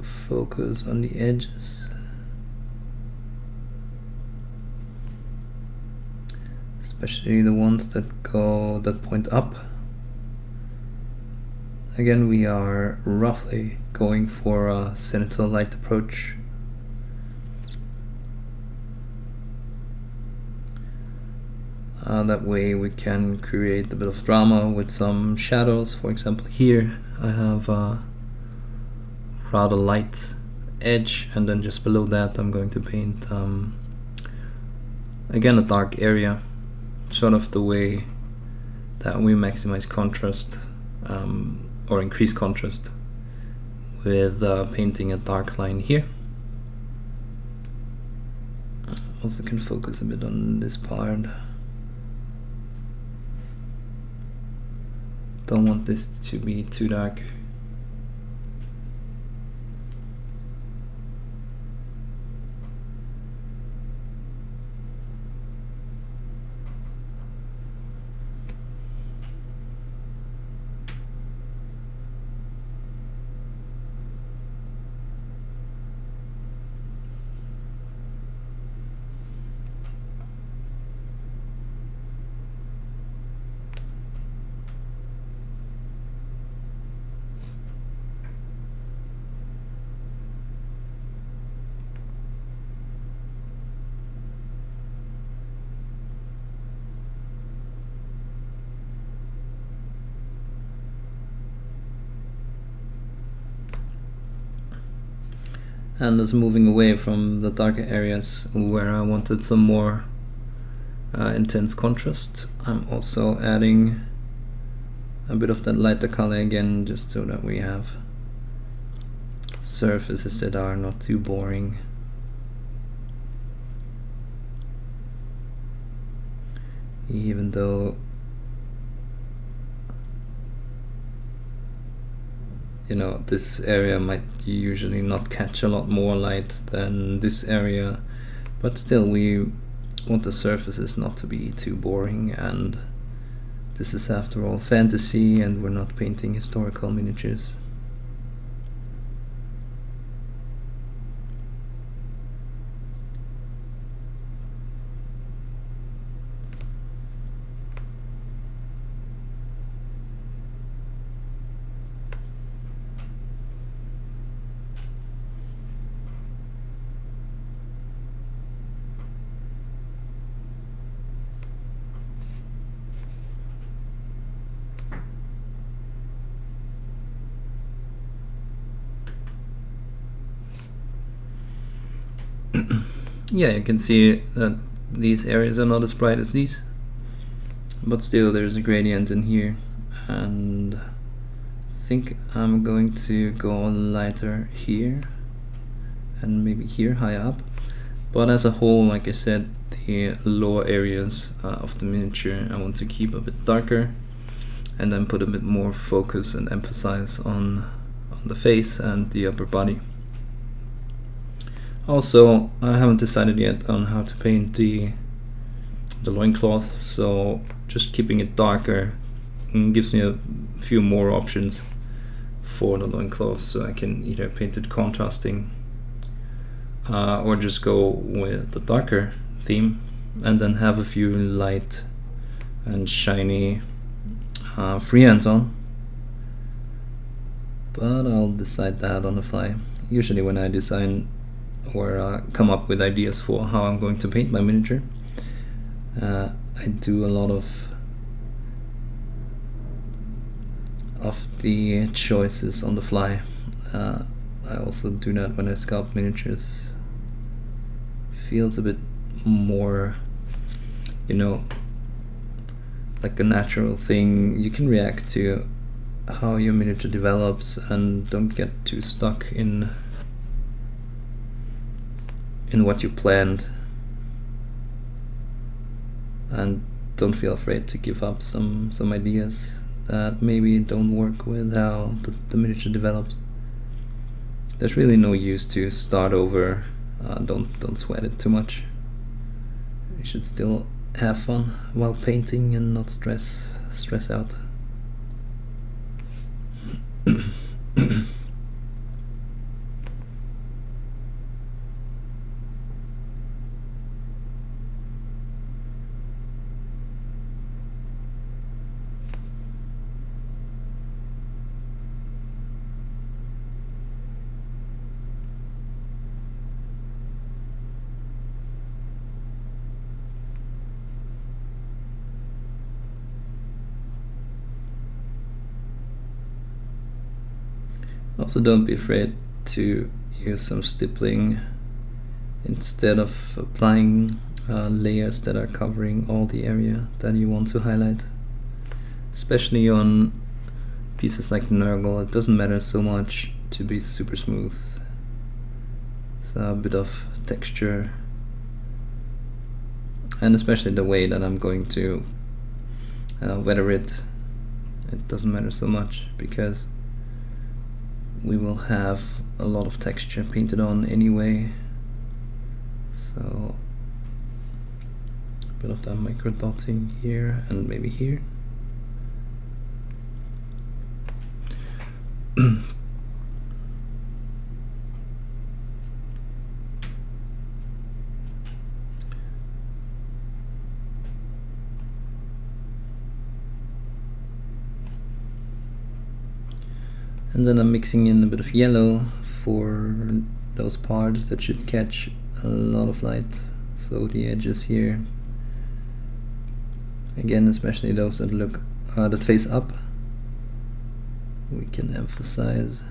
focus on the edges, especially the ones that point up. Again, we are roughly going for a zenithal light approach. That way we can create a bit of drama with some shadows. For example, here I have a rather light edge, and then just below that I'm going to paint again a dark area, sort of the way that we maximize contrast or increase contrast with painting a dark line here. Also can focus a bit on this part. Don't want this to be too dark. And is moving away from the darker areas where I wanted some more intense contrast. I'm also adding a bit of that lighter color again, just so that we have surfaces that are not too boring. Even though, you know, this area might usually not catch a lot more light than this area, but still we want the surfaces not to be too boring, and this is after all fantasy and we're not painting historical miniatures. Yeah, you can see that these areas are not as bright as these, but still there's a gradient in here, and I think I'm going to go lighter here and maybe here high up. But as a whole, like I said, the lower areas of the miniature I want to keep a bit darker, and then put a bit more focus and emphasis on the face and the upper body. Also, I haven't decided yet on how to paint the loincloth, so just keeping it darker gives me a few more options for the loincloth, so I can either paint it contrasting or just go with the darker theme and then have a few light and shiny freehands on. but I'll decide that on the fly. Usually when I design or come up with ideas for how I'm going to paint my miniature, I do a lot of the choices on the fly. I also do that when I sculpt miniatures. Feels a bit more, you know, like a natural thing. You can react to how your miniature develops and don't get too stuck in what you planned, and don't feel afraid to give up some ideas that maybe don't work with how the miniature develops. There's really no use to start over. Don't sweat it too much. You should still have fun while painting and not stress out. Also, don't be afraid to use some stippling instead of applying layers that are covering all the area that you want to highlight. Especially on pieces like Nurgle, it doesn't matter so much to be super smooth. It's a bit of texture, and especially the way that I'm going to weather it, it doesn't matter so much because we will have a lot of texture painted on anyway. So a bit of that micro dotting here and maybe here. And then I'm mixing in a bit of yellow for those parts that should catch a lot of light. So the edges here, again, especially those that look that face up, we can emphasize.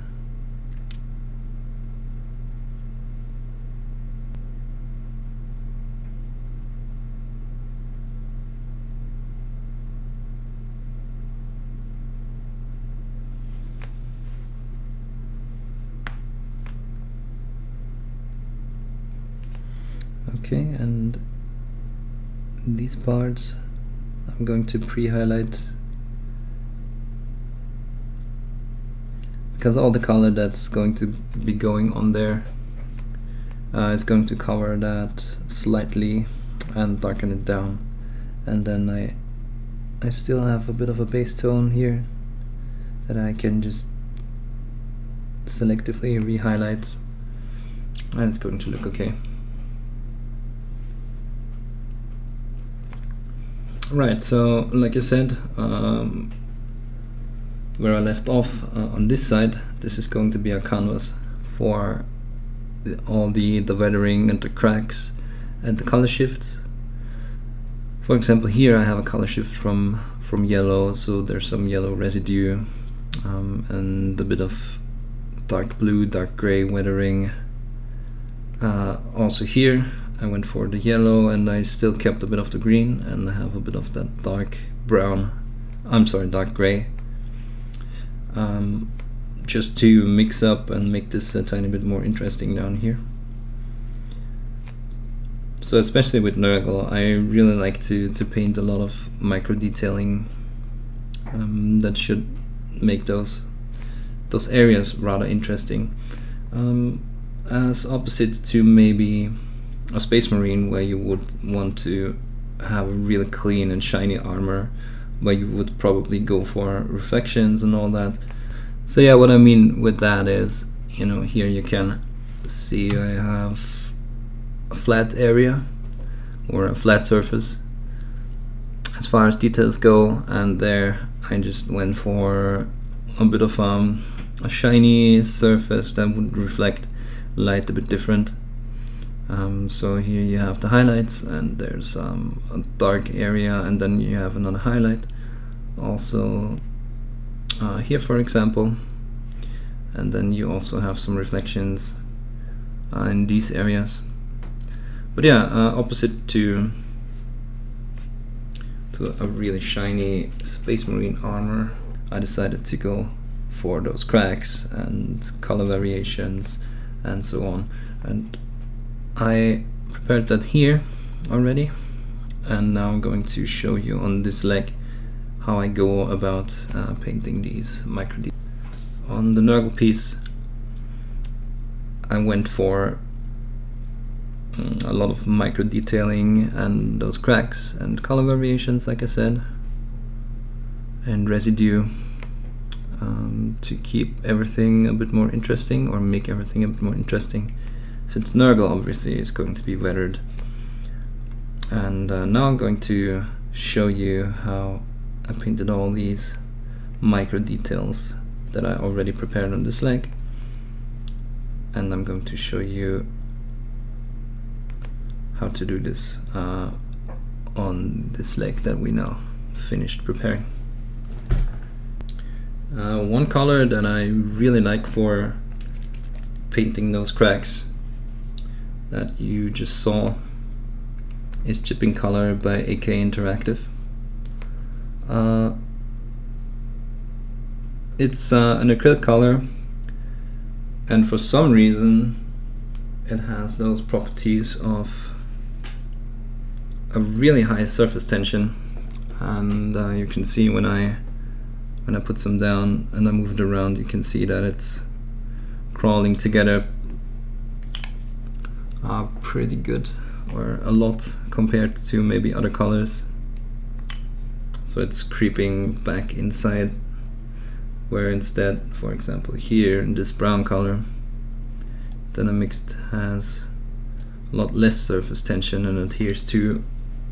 Okay, and these parts I'm going to pre-highlight because all the color that's going to be going on there is going to cover that slightly and darken it down. And then I still have a bit of a base tone here that I can just selectively re-highlight, and it's going to look okay. Right, so like I said, where I left off on this side, this is going to be a canvas for all the weathering and the cracks and the color shifts. For example, here I have a color shift from yellow, so there's some yellow residue and a bit of dark blue, dark gray weathering. Also here I went for the yellow and I still kept a bit of the green, and I have a bit of that dark brown, dark gray, just to mix up and make this a tiny bit more interesting down here. So especially with Nurgle, I really like to paint a lot of micro detailing that should make those areas rather interesting, as opposite to maybe a Space Marine where you would want to have a really clean and shiny armor, where you would probably go for reflections and all that. So yeah, what I mean with that is, you know, here you can see I have a flat area or a flat surface as far as details go, and there I just went for a bit of a shiny surface that would reflect light a bit different. So here you have the highlights, and there's a dark area, and then you have another highlight also here, for example, and then you also have some reflections in these areas. But yeah, opposite to a really shiny Space Marine armor, I decided to go for those cracks and color variations and so on. And I prepared that here already, and now I'm going to show you on this leg how I go about painting these micro details. On the Nurgle piece, I went for a lot of micro detailing and those cracks and color variations, like I said, and residue to keep everything a bit more interesting, or make everything a bit more interesting, since Nurgle obviously is going to be weathered. And now I'm going to show you how I painted all these micro details that I already prepared on this leg, and I'm going to show you how to do this on this leg that we now finished preparing. One color that I really like for painting those cracks that you just saw is Chipping Color by AK Interactive. It's an acrylic color, and for some reason it has those properties of a really high surface tension, and you can see when I put some down and I move it around, you can see that it's crawling together pretty good, or a lot compared to maybe other colors. So it's creeping back inside, where instead, for example, here in this brown color, Dynamixed has a lot less surface tension and adheres to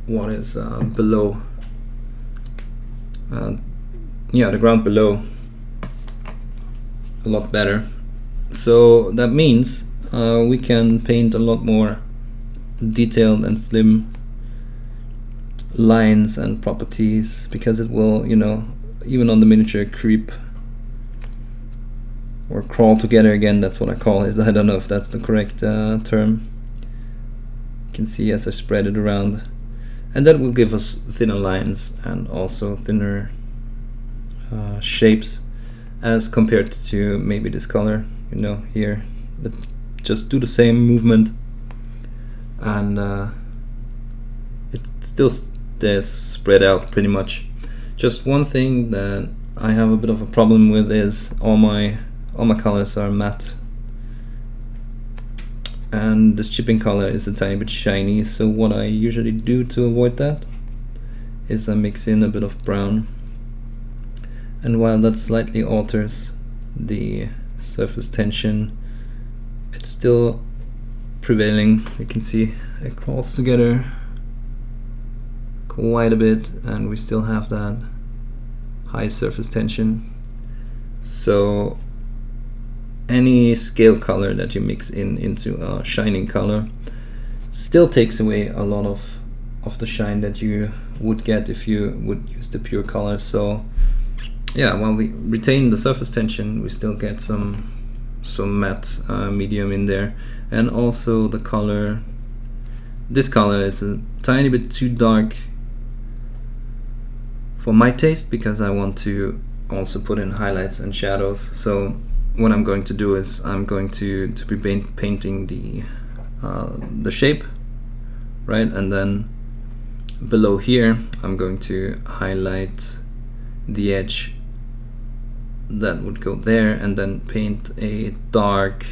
what is below, the ground below, a lot better. So that means we can paint a lot more detailed and slim lines and properties, because it will, even on the miniature, creep or crawl together again. That's what I call it. I don't know if that's the correct term. You can see as I spread it around, and that will give us thinner lines and also thinner shapes as compared to maybe this color, here, but just do the same movement and it still stays spread out pretty much. Just one thing that I have a bit of a problem with is all my colors are matte, and this chipping color is a tiny bit shiny. So what I usually do to avoid that is I mix in a bit of brown, and while that slightly alters the surface tension, it's still prevailing. You can see it crawls together quite a bit, and we still have that high surface tension. So any scale color that you mix into a shining color still takes away a lot of the shine that you would get if you would use the pure color. So yeah, while we retain the surface tension, we still get some matte medium in there. And also the color, this color is a tiny bit too dark for my taste, because I want to also put in highlights and shadows. So what I'm going to do is I'm going to be painting the shape, right? And then below here I'm going to highlight the edge that would go there, and then paint a dark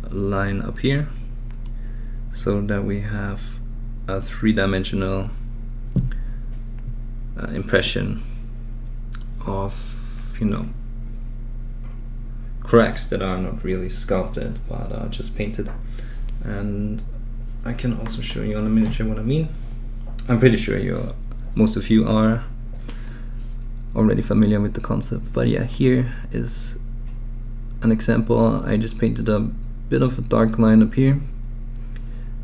line up here, so that we have a three-dimensional impression of, cracks that are not really sculpted but just painted. And I can also show you on the miniature what I mean. I'm pretty sure most of you are already familiar with the concept. But yeah, here is an example. I just painted a bit of a dark line up here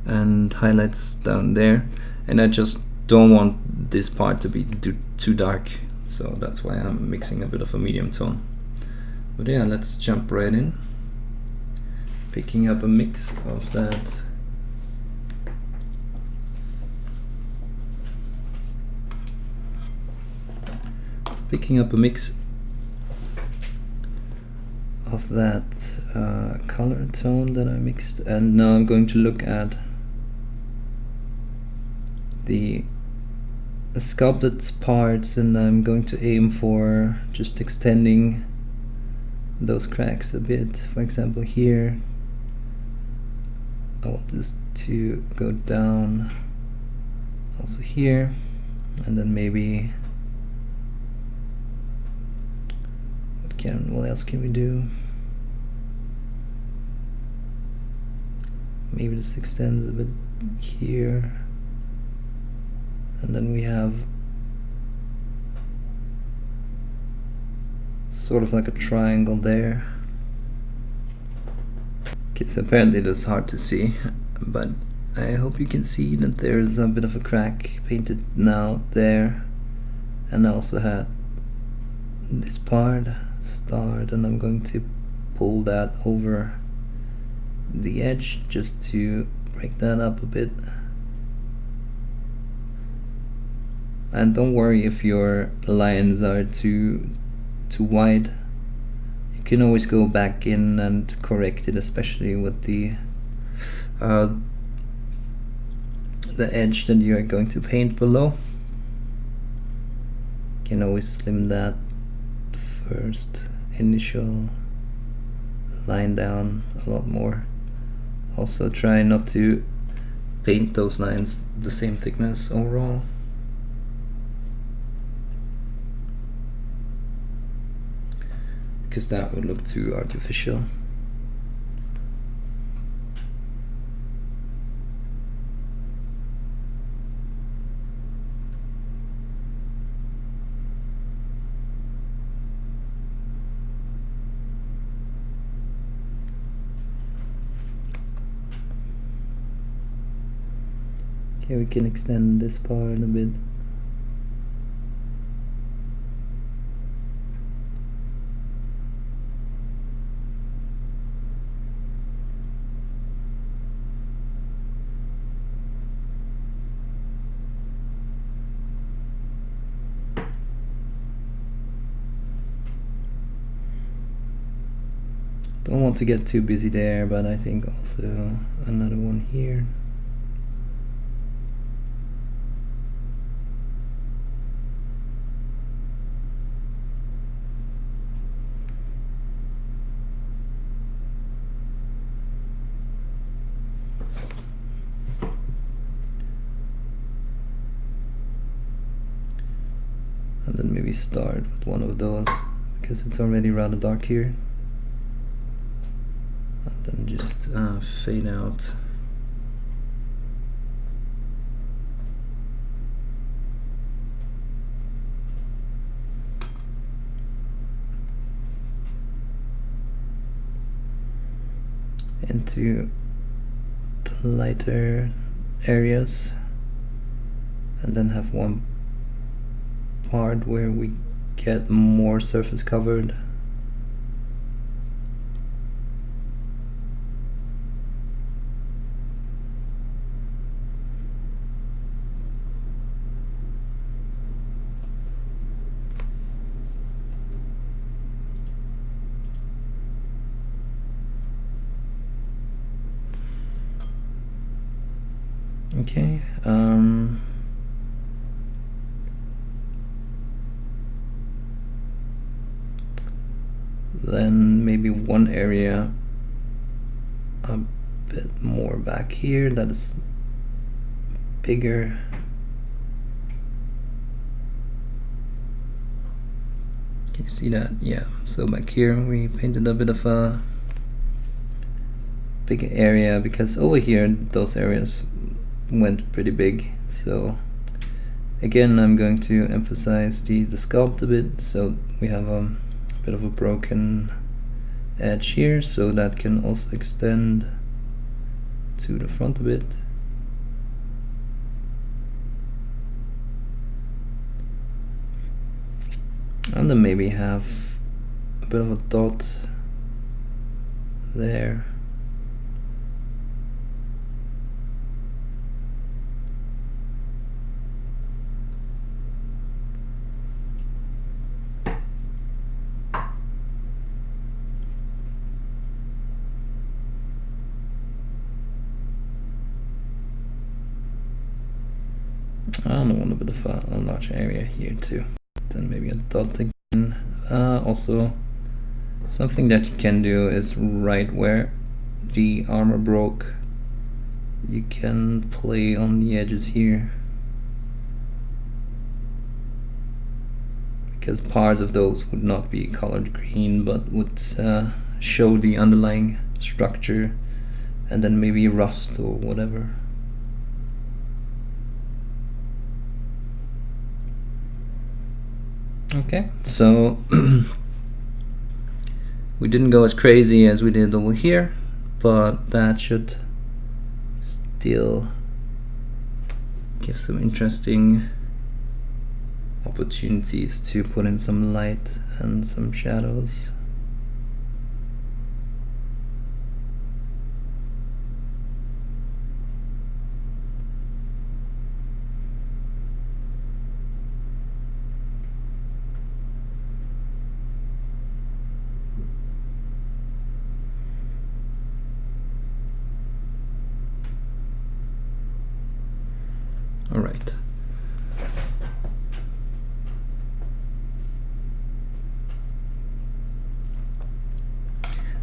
and highlights down there, and I just don't want this part to be too dark, so that's why I'm mixing a bit of a medium tone. But yeah, let's jump right in, picking up a mix of that color tone that I mixed, and now I'm going to look at the sculpted parts, and I'm going to aim for just extending those cracks a bit. For example, here I want this to go down also here, and then maybe what else can we do? Maybe this extends a bit here, and then we have sort of like a triangle there. Okay, so apparently it is hard to see, but I hope you can see that there's a bit of a crack painted now there, and I also had this part start, and I'm going to pull that over the edge just to break that up a bit. And don't worry if your lines are too wide. You can always go back in and correct it, especially with the edge that you are going to paint below. You can always slim that first initial line down a lot more. Also try not to paint those lines the same thickness overall. Because that would look too artificial. Okay, we can extend this part a bit. Don't want to get too busy there, but I think also another one here. And then maybe start with one of those, because it's already rather dark here. And then just fade out. Into the lighter areas, and then have one part where we get more surface covered. Okay, then maybe one area a bit more back here that is bigger. Can you see that? Yeah, so back here we painted a bit of a big area, because over here those areas went pretty big, so Again, I'm going to emphasize the sculpt a bit, so we have a bit of a broken edge here, so that can also extend to the front a bit. And then maybe have a bit of a dot there. I don't want a bit of a large area here too. Then maybe a dot again. Also, something that you can do is right where the armor broke, you can play on the edges here, because parts of those would not be colored green but would show the underlying structure, and then maybe rust or whatever. Okay, so we didn't go as crazy as we did over here, but that should still give some interesting opportunities to put in some light and some shadows. All right.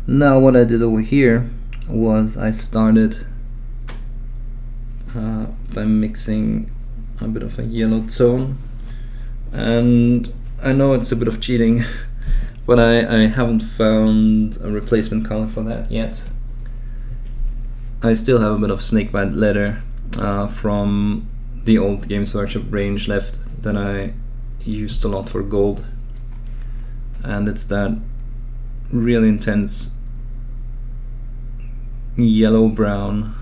Now what I did over here was I started by mixing a bit of a yellow tone, and I know it's a bit of cheating, but I haven't found a replacement color for that yet. I still have a bit of snakebite leather from the old Games Workshop range left that I used a lot for gold, and it's that really intense yellow brown.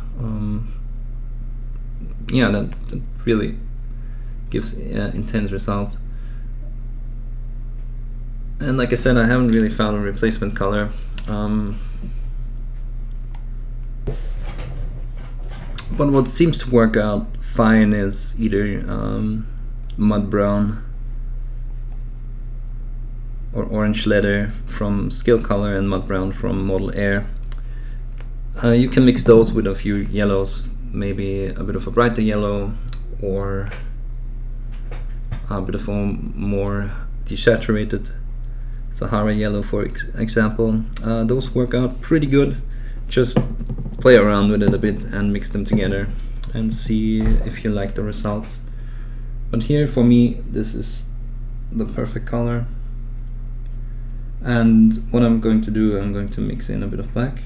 Yeah, that really gives intense results. And like I said, I haven't really found a replacement color. But what seems to work out fine is either mud brown or orange leather from Skill Color and mud brown from Model Air. You can mix those with a few yellows, maybe a bit of a brighter yellow or a bit of a more desaturated Sahara yellow, for example. Those work out pretty good. Just play around with it a bit and mix them together and see if you like the results. But here for me this is the perfect color, and what I'm going to do, I'm going to mix in a bit of black.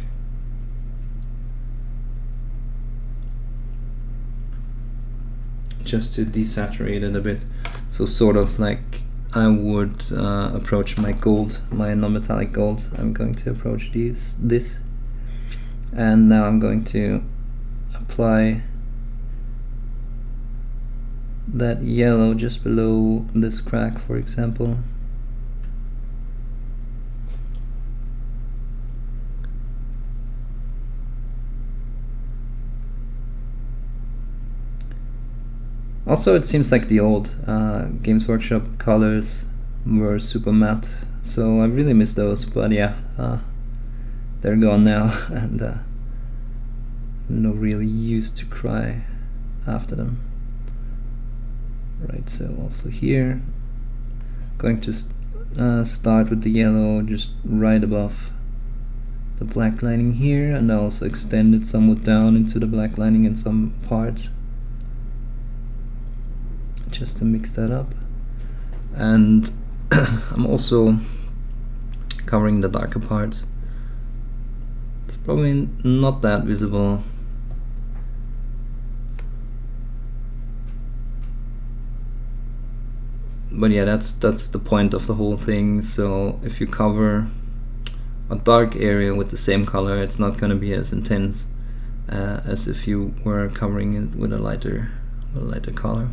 Just to desaturate it a bit, so sort of like I would approach my gold, my non-metallic gold. I'm going to approach this. And now I'm going to apply that yellow just below this crack, for example. Also, it seems like the old Games Workshop colors were super matte, so I really miss those, but yeah, they're gone now, and no really use to cry after them. Right, so also here, going to start with the yellow just right above the black lining here, and also extend it somewhat down into the black lining in some parts, just to mix that up. And I'm also covering the darker parts. It's probably not that visible. but yeah, that's the point of the whole thing. So if you cover a dark area with the same color, it's not going to be as intense as if you were covering it with a lighter color,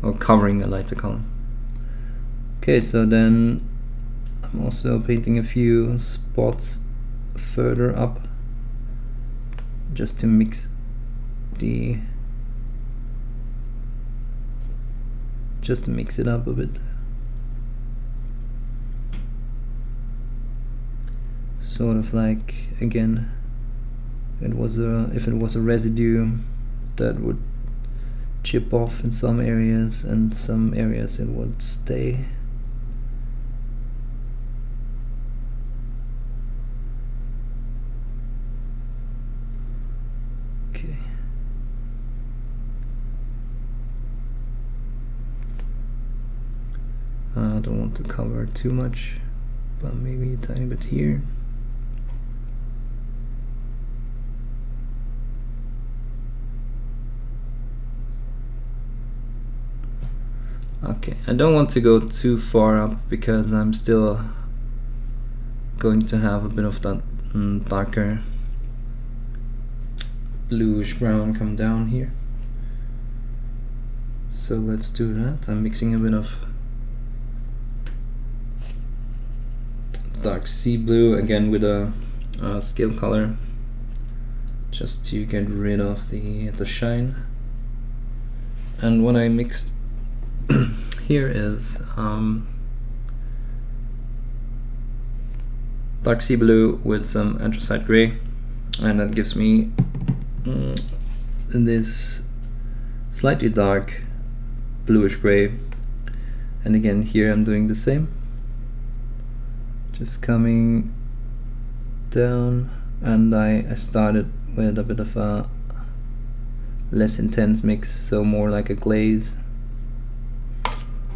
or covering a lighter color. Okay, so then I'm also painting a few spots further up, just to mix it up a bit. Sort of like, again, if it was a residue that would chip off in some areas, and some areas it would stay. Okay. I don't want to cover too much, but maybe a tiny bit here. Okay, I don't want to go too far up because I'm still going to have a bit of that darker bluish brown come down here. So let's do that. I'm mixing a bit of dark sea blue again with a scale color, just to get rid of the shine. And what I mixed here is dark sea blue with some anthracite gray, and that gives me this slightly dark bluish gray. And again, here I'm doing the same, just coming down, and I started with a bit of a less intense mix, so more like a glaze.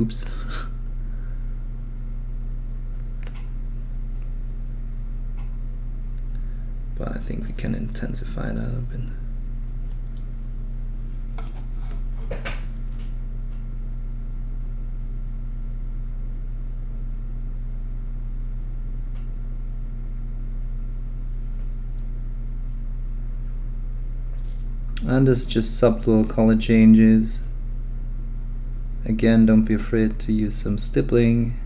Oops. But I think we can intensify that a bit. And this is just subtle color changes. Again, don't be afraid to use some stippling.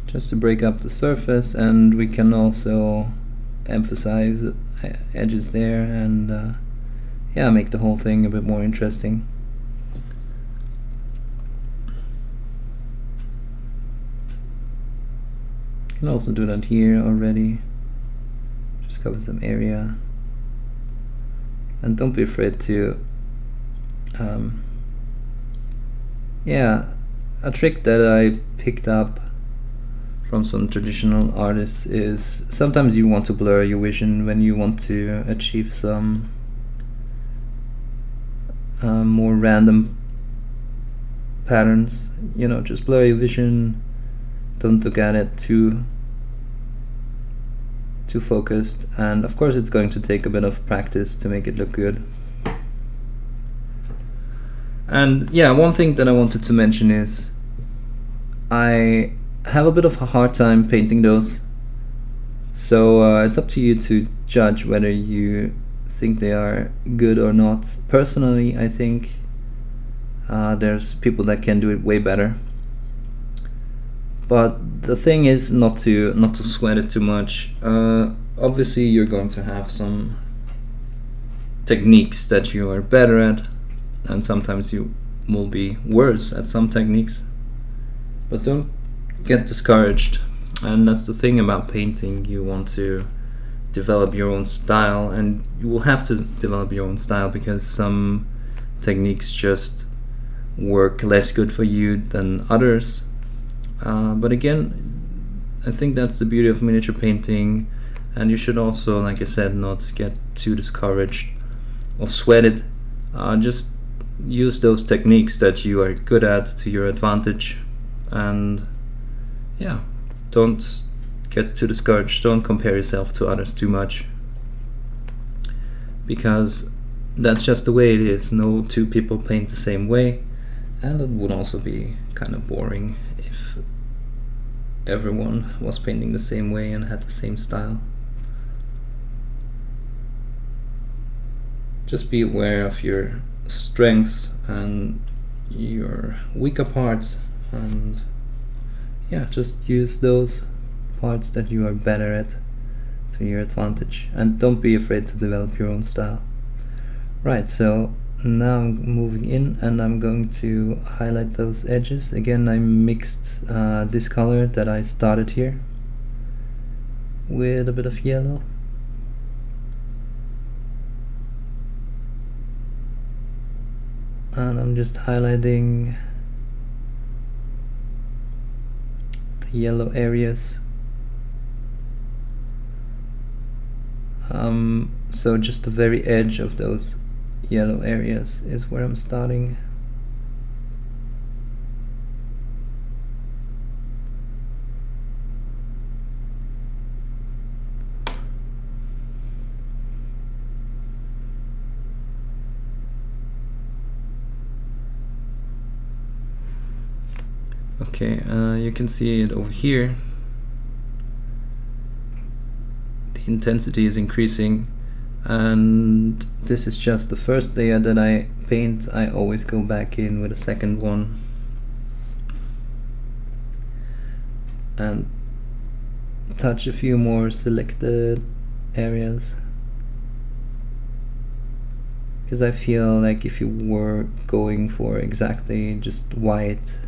Just to break up the surface, and we can also emphasize edges there, and yeah, make the whole thing a bit more interesting. You can also do that here already. Just cover some area, and don't be afraid to yeah, a trick that I picked up from some traditional artists is sometimes you want to blur your vision when you want to achieve some more random patterns. You know, just blur your vision, don't look at it too focused, and of course it's going to take a bit of practice to make it look good. And yeah, one thing that I wanted to mention is I have a bit of a hard time painting those, so it's up to you to judge whether you think they are good or not. Personally, I think there's people that can do it way better, but the thing is not to sweat it too much. Obviously you're going to have some techniques that you are better at, and sometimes you will be worse at some techniques, but don't get discouraged. And that's the thing about painting, you want to develop your own style, and you will have to develop your own style because some techniques just work less good for you than others. But again, I think that's the beauty of miniature painting, and you should also, like I said, not get too discouraged sweat it. Just use those techniques that you are good at to your advantage, and yeah, don't get too discouraged. Don't compare yourself to others too much, because that's just the way it is. No two people paint the same way, and it would also be kind of boring if everyone was painting the same way and had the same style. Just be aware of your strengths and your weaker parts, and yeah, just use those parts that you are better at to your advantage, and don't be afraid to develop your own style. Right, so now I'm moving in and I'm going to highlight those edges. Again, I mixed this color that I started here with a bit of yellow. And I'm just highlighting the yellow areas. So just the very edge of those yellow areas is where I'm starting. Okay, you can see it over here. The intensity is increasing, and this is just the first layer that I paint. I always go back in with a second one and touch a few more selected areas, because I feel like if you were going for exactly just white,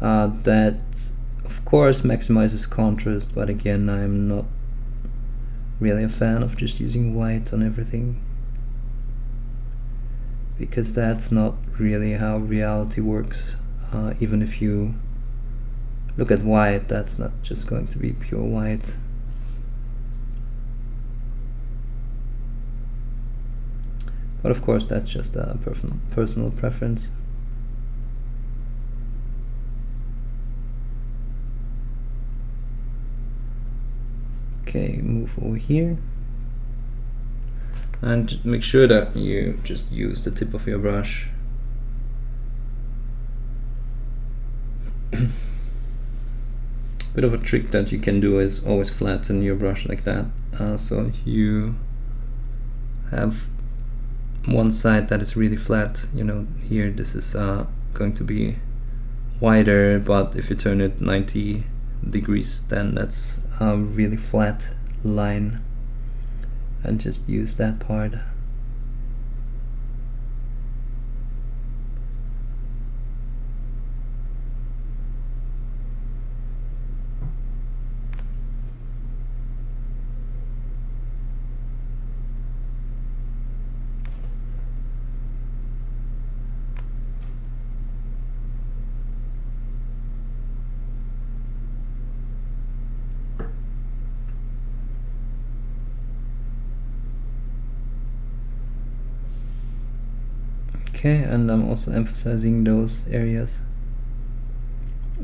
that of course maximizes contrast, but again, I'm not really a fan of just using white on everything, because that's not really how reality works. Even if you look at white, that's not just going to be pure white. But of course, that's just a personal preference. Okay, move over here and make sure that you just use the tip of your brush. Bit of a trick that you can do is always flatten your brush like that, so you have one side that is really flat. You know, here this is going to be wider, but if you turn it 90 degrees, then that's a really flat line, and just use that part. Okay, and I'm also emphasizing those areas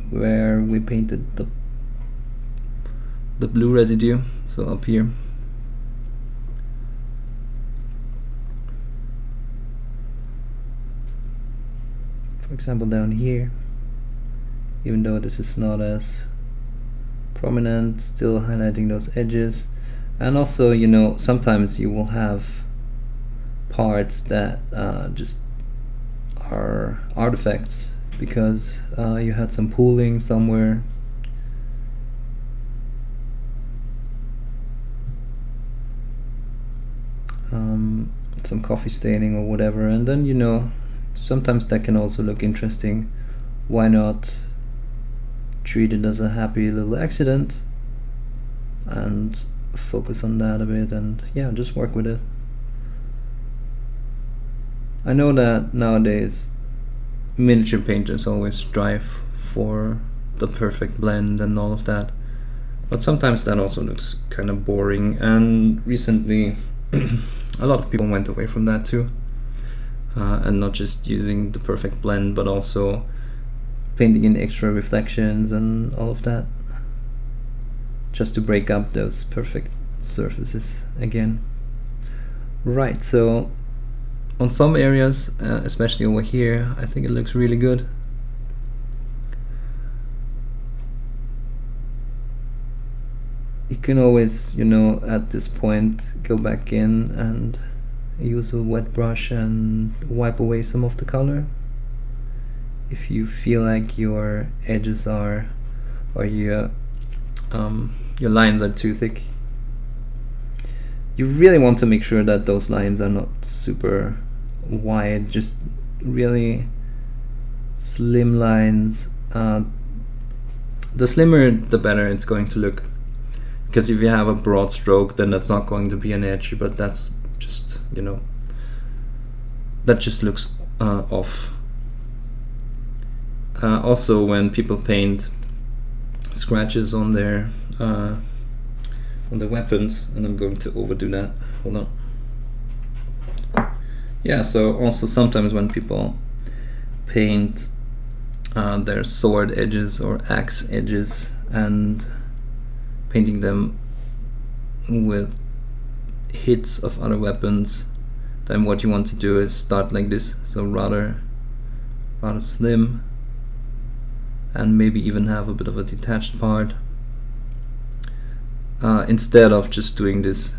where we painted the blue residue, so up here. For example, down here, even though this is not as prominent, still highlighting those edges. And also, you know, sometimes you will have parts that just are artifacts because you had some pooling somewhere. Some coffee staining or whatever, and then, you know, sometimes that can also look interesting. Why not treat it as a happy little accident and focus on that a bit, and yeah, just work with it. I know that nowadays miniature painters always strive for the perfect blend and all of that, but sometimes that also looks kind of boring. And recently A lot of people went away from that too, and not just using the perfect blend, but also painting in extra reflections and all of that, just to break up those perfect surfaces again. Right, so on some areas, especially over here, I think it looks really good. You can always, at this point, go back in and use a wet brush and wipe away some of the color. If you feel like your edges are, or your lines are too thick, you really want to make sure that those lines are not super wide, just really slim lines. The slimmer the better it's going to look, because if you have a broad stroke, then that's not going to be an edge, but that's just, that just looks off. Also, when people paint scratches on their weapons, and I'm going to overdo that, hold on. Yeah, so also sometimes when people paint their sword edges or axe edges and painting them with hits of other weapons, then what you want to do is start like this, so rather slim, and maybe even have a bit of a detached part, instead of just doing this.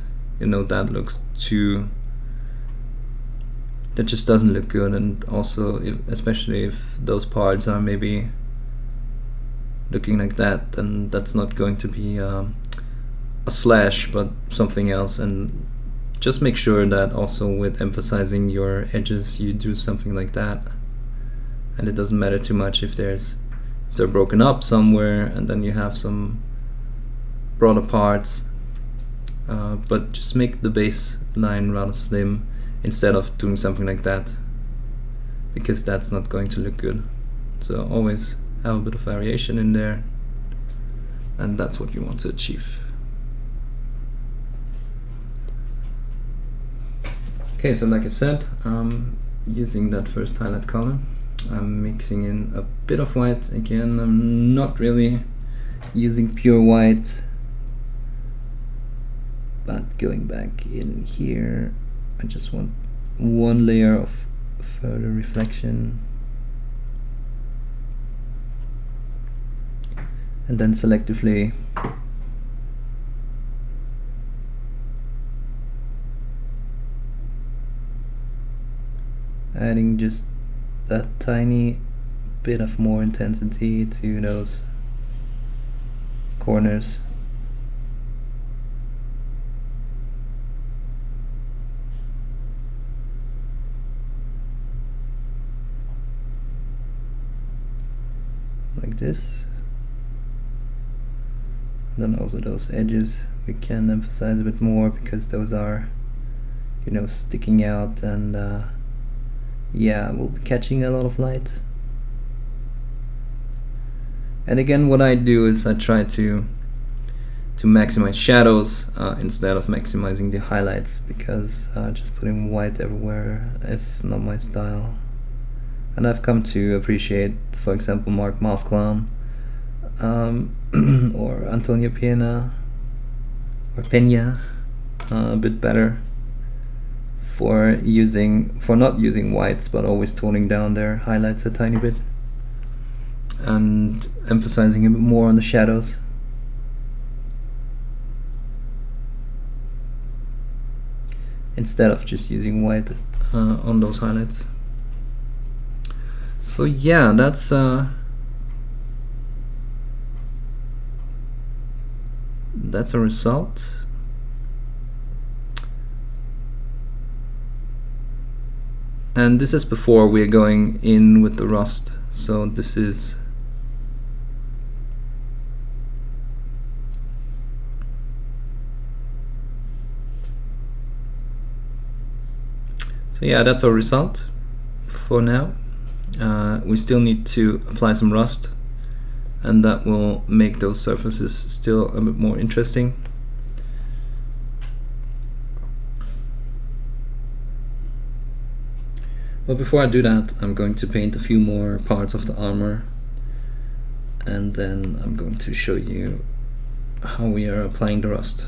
That just doesn't look good, and also especially if those parts are maybe looking like that, then that's not going to be a slash but something else. And just make sure that also with emphasizing your edges you do something like that, and it doesn't matter too much if they're broken up somewhere and then you have some broader parts, but just make the base line rather slim instead of doing something like that, because that's not going to look good. So always have a bit of variation in there, and that's what you want to achieve. Okay, so like I said, using that first highlight color, I'm mixing in a bit of white. Again, I'm not really using pure white, but going back in here, I just want one layer of further reflection, and then selectively adding just that tiny bit of more intensity to those corners. Like this. And then also those edges we can emphasize a bit more, because those are, sticking out, and yeah, we'll be catching a lot of light. And again, what I do is I try to maximize shadows instead of maximizing the highlights, because just putting white everywhere is not my style. And I've come to appreciate, for example, Mark Masclan, or Antonio Pena or Peña a bit better for not using whites, but always toning down their highlights a tiny bit and emphasizing a bit more on the shadows. Instead of just using white on those highlights. So yeah, that's a result. And this is before we're going in with the rust. So this is so yeah, that's our result for now. We still need to apply some rust, and that will make those surfaces still a bit more interesting. But before I do that, I'm going to paint a few more parts of the armor, and then I'm going to show you how we are applying the rust.